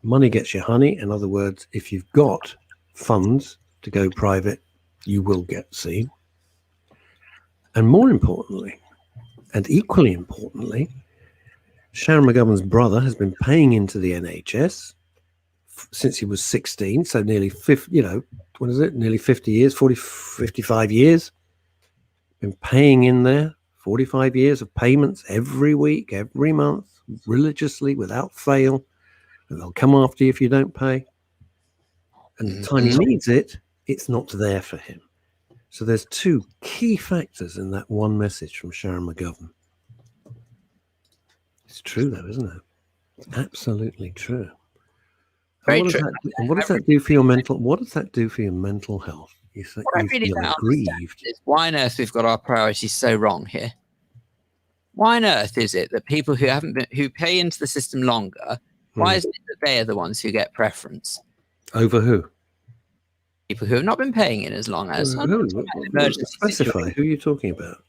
Speaker 2: Money gets you honey. In other words, if you've got funds to go private, you will get seen. And more importantly, and equally importantly, Sharon McGovern's brother has been paying into the NHS since he was 16, so nearly 50, nearly 50 years, 55 years. Been paying in there, 45 years of payments every week, every month, religiously, without fail. And they'll come after you if you don't pay. And the time he needs it, it's not there for him. So there's two key factors in that one message from Sharon McGovern. It's true, though, isn't it? It's absolutely true.
Speaker 3: Very
Speaker 2: what
Speaker 3: true.
Speaker 2: does that do for your mental? What does that do for your mental health? You say
Speaker 3: What I
Speaker 2: you
Speaker 3: really
Speaker 2: feel
Speaker 3: don't
Speaker 2: aggrieved.
Speaker 3: understand is why on earth we've got our priorities so wrong here. Why on earth is it that people who pay into the system longer, why is it that they are the ones who get preference?
Speaker 2: Over who?
Speaker 3: People who have not been paying in as long as.
Speaker 2: Specify who you're talking about.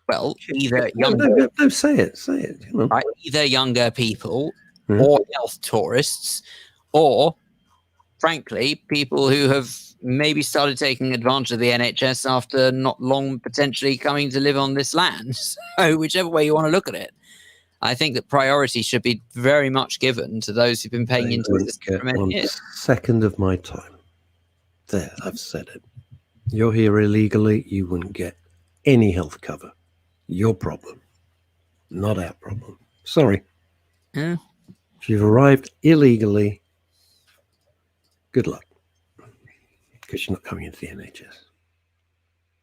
Speaker 3: Well, either
Speaker 2: No, say it.
Speaker 3: right, either younger people
Speaker 2: Hmm.
Speaker 3: or health tourists, or frankly, people who have maybe started taking advantage of the NHS after not long potentially coming to live on this land. So whichever way you want to look at it, I think that priority should be very much given to those who've been paying into the system for many years.
Speaker 2: Second of my time. There, I've said it. You're here illegally, you wouldn't get any health cover. Your problem, not our problem. Sorry.
Speaker 3: Yeah.
Speaker 2: If you've arrived illegally, good luck, because you're not coming into the NHS.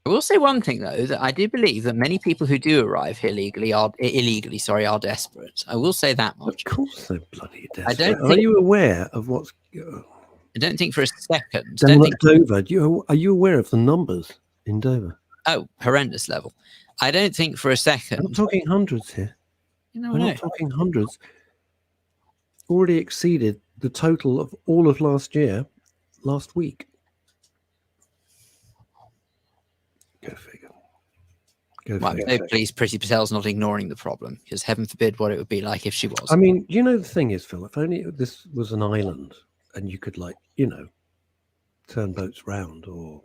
Speaker 3: I will say one thing though, that I do believe that many people who do arrive here illegally are desperate. I will say that much.
Speaker 2: Of course they're bloody desperate.
Speaker 3: I don't
Speaker 2: Are
Speaker 3: think,
Speaker 2: you aware of what's
Speaker 3: I don't think for a second.
Speaker 2: down at Dover? Are you aware of the numbers in Dover?
Speaker 3: Oh, horrendous level. I don't think for a second.
Speaker 2: I'm not talking hundreds here.
Speaker 3: We're
Speaker 2: not talking hundreds. Already exceeded the total of all of last week. Go figure.
Speaker 3: Please, Priti Patel's not ignoring the problem, because heaven forbid what it would be like if she was.
Speaker 2: I mean, the thing is, Phil, if only this was an island and you could, turn boats round or,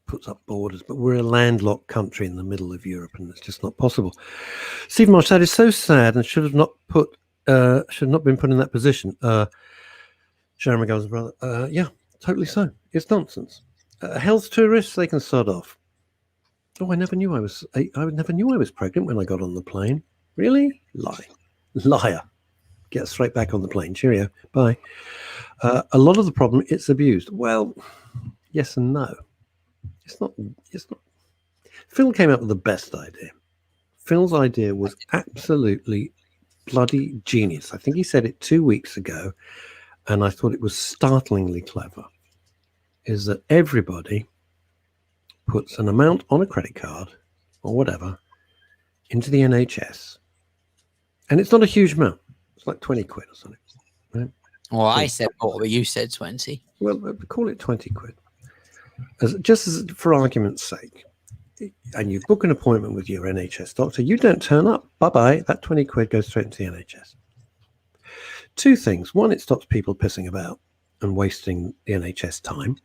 Speaker 2: puts up borders, but we're a landlocked country in the middle of Europe and it's just not possible. Stephen Marsh, that is so sad and should not been put in that position. Sharon McGovern's brother, yeah, totally so. It's nonsense. Health tourists, they can sod off. Oh, I never knew I was pregnant when I got on the plane. Really? Liar. Get straight back on the plane. Cheerio. Bye. A lot of the problem, it's abused. Well, yes and no. It's not. Phil came up with the best idea. Phil's idea was absolutely bloody genius. I think he said it 2 weeks ago, and I thought it was startlingly clever. Is that everybody puts an amount on a credit card or whatever into the NHS, and it's not a huge amount. It's like 20 quid or something. Right?
Speaker 3: Well, I said more, but you said 20.
Speaker 2: Well, call it 20 quid. Just for argument's sake, and you book an appointment with your NHS doctor, you don't turn up. Bye-bye. That 20 quid goes straight into the NHS. Two things. One, it stops people pissing about and wasting the NHS time.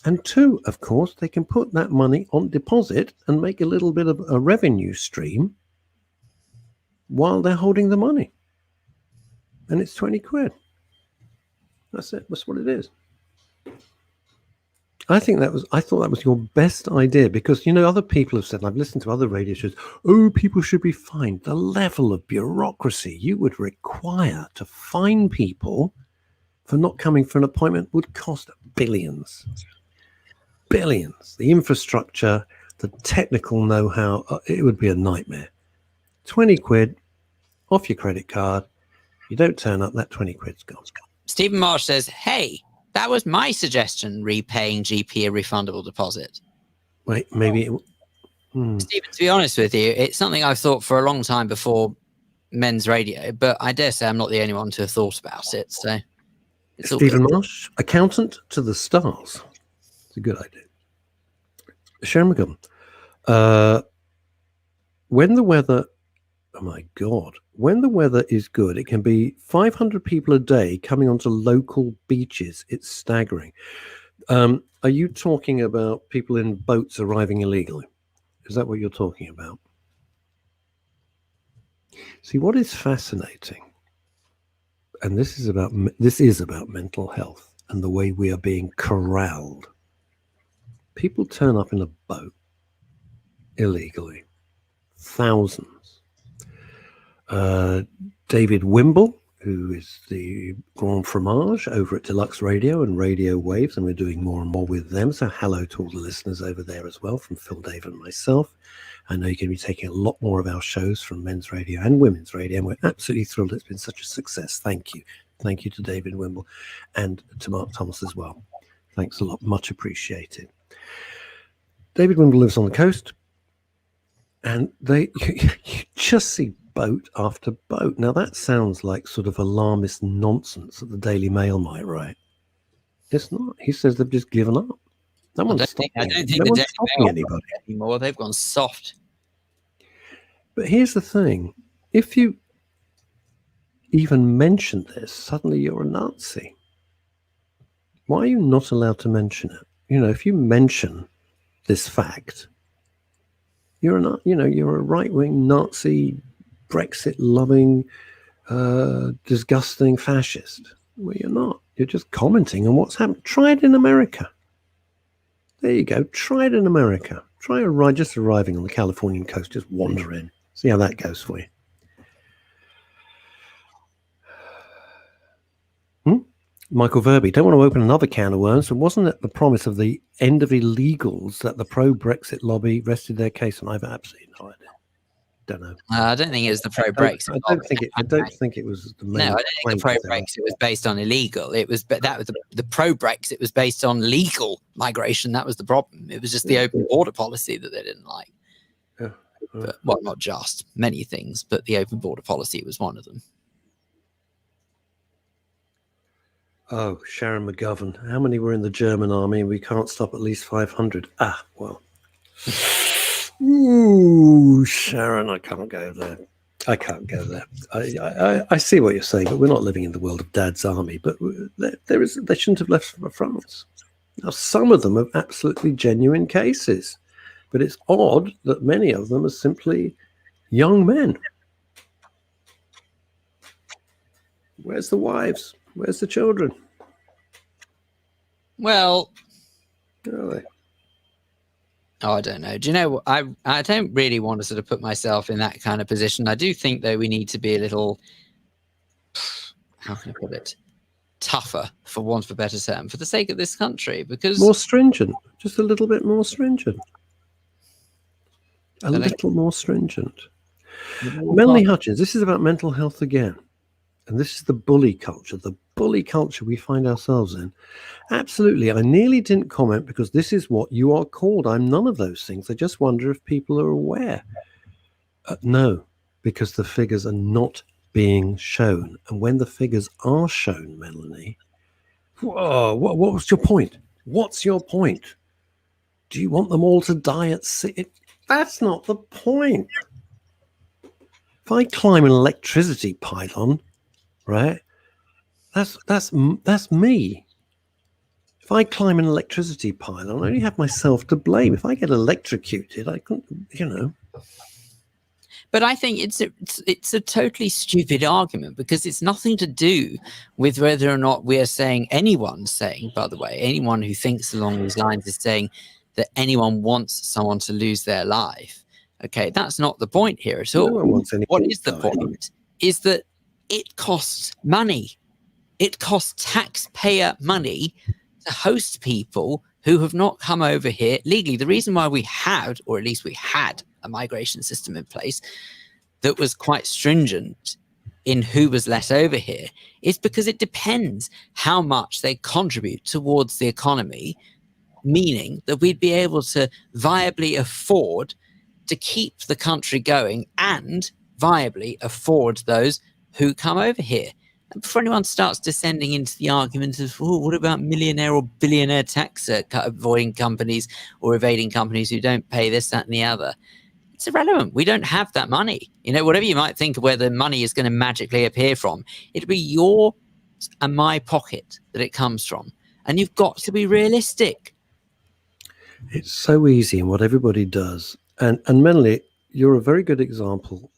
Speaker 2: And two, of course, they can put that money on deposit and make a little bit of a revenue stream while they're holding the money. And it's 20 quid. That's it. That's what it is. I thought that was your best idea because, other people have said, and I've listened to other radio shows, people should be fined. The level of bureaucracy you would require to fine people for not coming for an appointment would cost billions. Billions. The infrastructure, the technical know-how, it would be a nightmare. 20 quid off your credit card. You don't turn up, that 20 quid's gone.
Speaker 3: Stephen Marsh says, hey, that was my suggestion, repaying GP a refundable deposit.
Speaker 2: Wait, maybe...
Speaker 3: Stephen, to be honest with you, it's something I've thought for a long time before men's radio, but I dare say I'm not the only one to have thought about it. So, it's
Speaker 2: Stephen Marsh, accountant to the stars. It's a good idea. Sharon McGovern, when the weather... Oh my God. When the weather is good, it can be 500 people a day coming onto local beaches. It's staggering. Are you talking about people in boats arriving illegally? Is that what you're talking about? See, what is fascinating, and this is about mental health and the way we are being corralled. People turn up in a boat illegally. Thousands. David Wimble, who is the Grand Fromage over at Deluxe Radio and Radio Waves, and we're doing more and more with them. So hello to all the listeners over there as well, from Phil, Dave, and myself. I know you're going to be taking a lot more of our shows from men's radio and women's radio, and we're absolutely thrilled. It's been such a success. Thank you. Thank you to David Wimble and to Mark Thomas as well. Thanks a lot. Much appreciated. David Wimble lives on the coast, and you just see boat after boat. Now, that sounds like sort of alarmist nonsense that the Daily Mail might write. It's not. He says they've just given up. No one's stopping anybody
Speaker 3: anymore. They've gone soft.
Speaker 2: But here's the thing. If you even mention this, suddenly you're a Nazi. Why are you not allowed to mention it? You know, if you mention this fact, you're a right-wing Nazi, Brexit-loving, disgusting fascist. Well, you're not. You're just commenting on what's happened. Try it in America. There you go. Try it in America. Try just arriving on the Californian coast, just wander in. See how that goes for you. Michael Verby, don't want to open another can of worms, but wasn't it the promise of the end of illegals that the pro-Brexit lobby rested their case on? I have absolutely no idea. Don't know.
Speaker 3: I don't think it was the pro-Brexit.
Speaker 2: I don't think it was the main.
Speaker 3: No, I don't think the pro-Brexit was based on illegal. It was, but that was the pro-Brexit was based on legal migration. That was the problem. It was just the open border policy that they didn't like. But, well, not just, many things, but the open border policy was one of them.
Speaker 2: Oh, Sharon McGovern. How many were in the German army? We can't stop at least 500. Ah, well. Ooh, Sharon, I can't go there. I can't go there. I see what you're saying, but we're not living in the world of Dad's army. But they shouldn't have left France. Now, some of them are absolutely genuine cases, but it's odd that many of them are simply young men. Where's the wives? Where's the children?
Speaker 3: Well,
Speaker 2: where are they?
Speaker 3: Oh, I don't know. Do you know, I don't really want to sort of put myself in that kind of position. I do think, though, we need to be a little, how can I put it, tougher, for want of a better term, for the sake of this country, because...
Speaker 2: More stringent. Just a little bit more stringent. A little more stringent. Melanie Hutchins, this is about mental health again. And this is the bully culture we find ourselves in. Absolutely. I nearly didn't comment because this is what you are called. I'm none of those things. I just wonder if people are aware. No, because the figures are not being shown. And when the figures are shown, Melanie, whoa, what was your point? What's your point? Do you want them all to die at sea? That's not the point. If I climb an electricity pylon, right? That's me. If I climb an electricity pylon, I only have myself to blame. If I get electrocuted, I couldn't,
Speaker 3: But I think it's a totally stupid argument because it's nothing to do with whether or not we're saying, anyone's saying, by the way, anyone who thinks along these lines is saying that anyone wants someone to lose their life. Okay, that's not the point here at all.
Speaker 2: No one wants
Speaker 3: what is the point is that it costs money. It costs taxpayer money to host people who have not come over here legally. The reason why we had, or at least we had, a migration system in place that was quite stringent in who was let over here is because it depends how much they contribute towards the economy, meaning that we'd be able to viably afford to keep the country going and viably afford those who come over here. And before anyone starts descending into the argument of, oh, what about millionaire or billionaire tax avoiding companies or evading companies who don't pay this, that, and the other? It's irrelevant. We don't have that money. Whatever you might think of where the money is going to magically appear from, it'll be your and my pocket that it comes from. And you've got to be realistic.
Speaker 2: It's so easy in what everybody does. And Melanie, you're a very good example.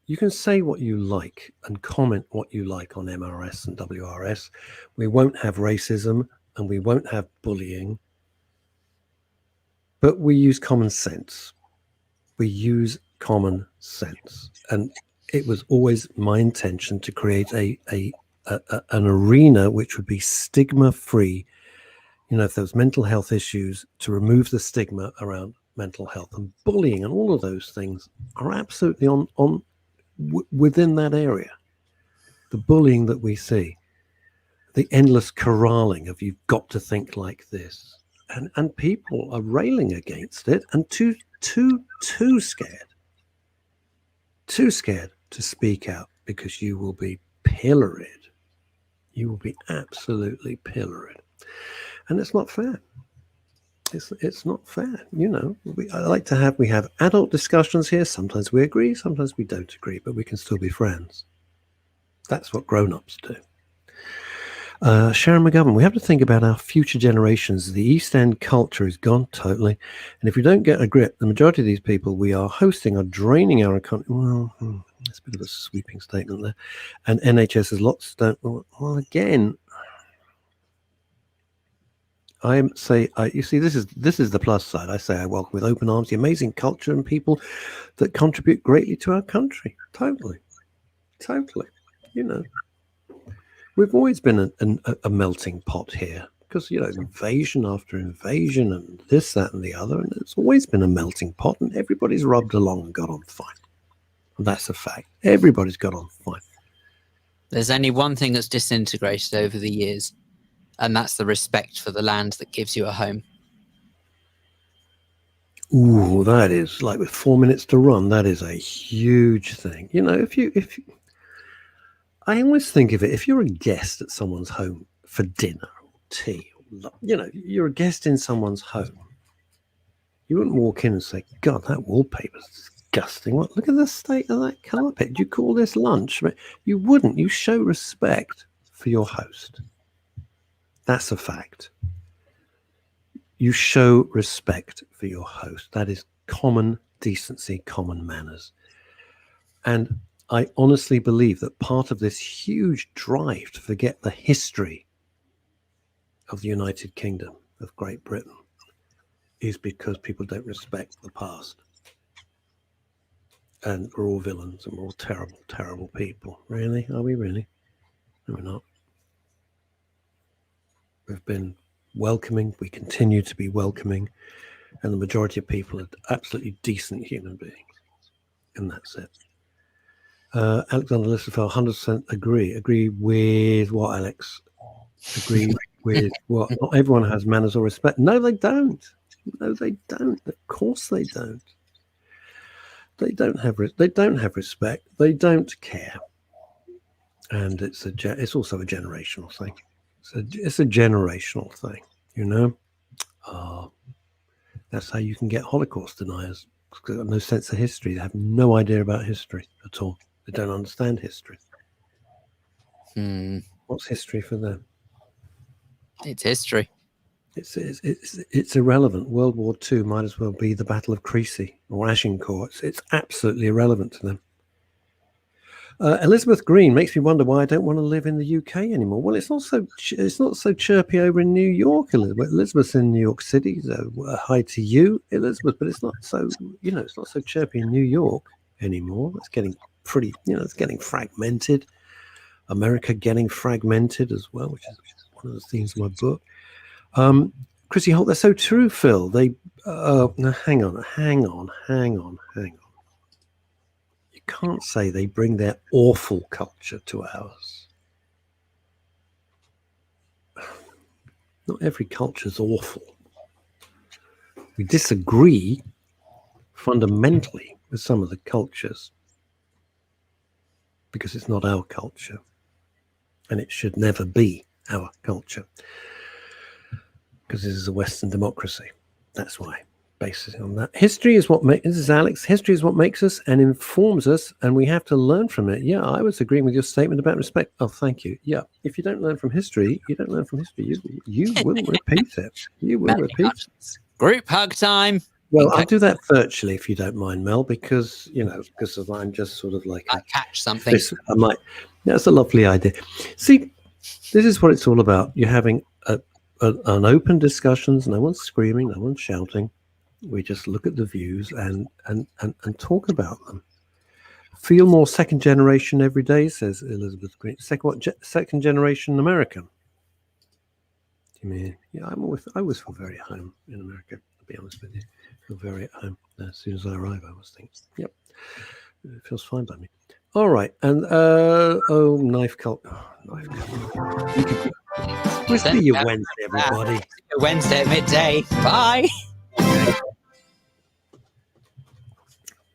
Speaker 2: You can say what you like and comment what you like on MRS and WRS. We won't have racism and we won't have bullying. But we use common sense. We use common sense. And it was always my intention to create an arena which would be stigma-free. You know, if there was mental health issues, to remove the stigma around mental health, and bullying and all of those things are absolutely within that area. The bullying that we see, the endless corralling of you've got to think like this, and people are railing against it and too scared to speak out, because you will be pilloried. You will be absolutely pilloried, and it's not fair. It's not fair. You know, we have adult discussions here. Sometimes we agree, sometimes we don't agree, but we can still be friends. That's what grown-ups do. Sharon McGovern, we have to think about our future generations. The East End culture is gone totally. And if we don't get a grip, the majority of these people we are hosting are draining our economy. Well, that's a bit of a sweeping statement there. And NHS has lots don't. Well, again, you see, this is the plus side. I say I welcome with open arms the amazing culture and people that contribute greatly to our country. Totally. You know, we've always been a melting pot here, because, you know, invasion after invasion and this, that, and the other, and it's always been a melting pot, and everybody's rubbed along and got on fine. And that's a fact. Everybody's got on fine.
Speaker 3: There's only one thing that's disintegrated over the years, and that's the respect for the land that gives you a home.
Speaker 2: Ooh, that is, like, with 4 minutes to run, that is a huge thing. You know, if you I always think of it, if you're a guest at someone's home for dinner or tea, or, you know, you're a guest in someone's home, you wouldn't walk in and say, God, that wallpaper's disgusting. What? Look at the state of that carpet. Do you call this lunch? You wouldn't. You show respect for your host. That's a fact. You show respect for your host. That is common decency, common manners. And I honestly believe that part of this huge drive to forget the history of the United Kingdom, of Great Britain, is because people don't respect the past. And we're all villains and we're all terrible, terrible people. Really? Are we really? No, we're not. We've been welcoming. We continue to be welcoming. And the majority of people are absolutely decent human beings. And that's it. Alexander Listerfeld, 100% agree. Agree with what, Alex? Agree with what? Not everyone has manners or respect. No, they don't. No, they don't. Of course they don't. They don't have respect. They don't care. And it's also a generational thing. It's a generational thing, you know. That's how you can get Holocaust deniers. They've got no sense of history. They have no idea about history at all. They don't understand history. What's history for them?
Speaker 3: It's history.
Speaker 2: It's irrelevant. World War II might as well be the Battle of Crecy or Agincourt. It's absolutely irrelevant to them. Elizabeth Green makes me wonder why I don't want to live in the UK anymore. Well, it's not so chirpy over in New York, Elizabeth. Elizabeth's in New York City. So hi to you, Elizabeth. But it's not so, it's not so chirpy in New York anymore. It's getting pretty, it's getting fragmented. America getting fragmented as well, which is one of the themes of my book. Chrissy Holt, that's so true, Phil. They now hang on. You can't say they bring their awful culture to ours. Not every culture is awful. We disagree fundamentally with some of the cultures because it's not our culture, and it should never be our culture because this is a Western democracy. That's why. Basis on that. History is what makes, this is Alex, history is what makes us and informs us, and we have to learn from it. Yeah, I was agreeing with your statement about respect. Oh, thank you. Yeah, if you don't learn from history, you don't learn from history. You will repeat it. You will repeat it.
Speaker 3: Group hug time.
Speaker 2: Well, I'll do that virtually if you don't mind, Mel, because, because I'm just sort of like...
Speaker 3: I catch something.
Speaker 2: I might. That's a lovely idea. See, this is what it's all about. You're having an open discussions. No one's screaming. No one's shouting. We just look at the views and talk about them. Feel more second generation every day, says Elizabeth Green. Second generation American? You mean? Yeah, I always feel very at home in America, to be honest with you. I feel very at home as soon as I arrive. I always think, yep, it feels fine by me. All right, and knife cult. Oh, knife cult. We'll see you Wednesday, everybody.
Speaker 3: Wednesday at midday. Bye.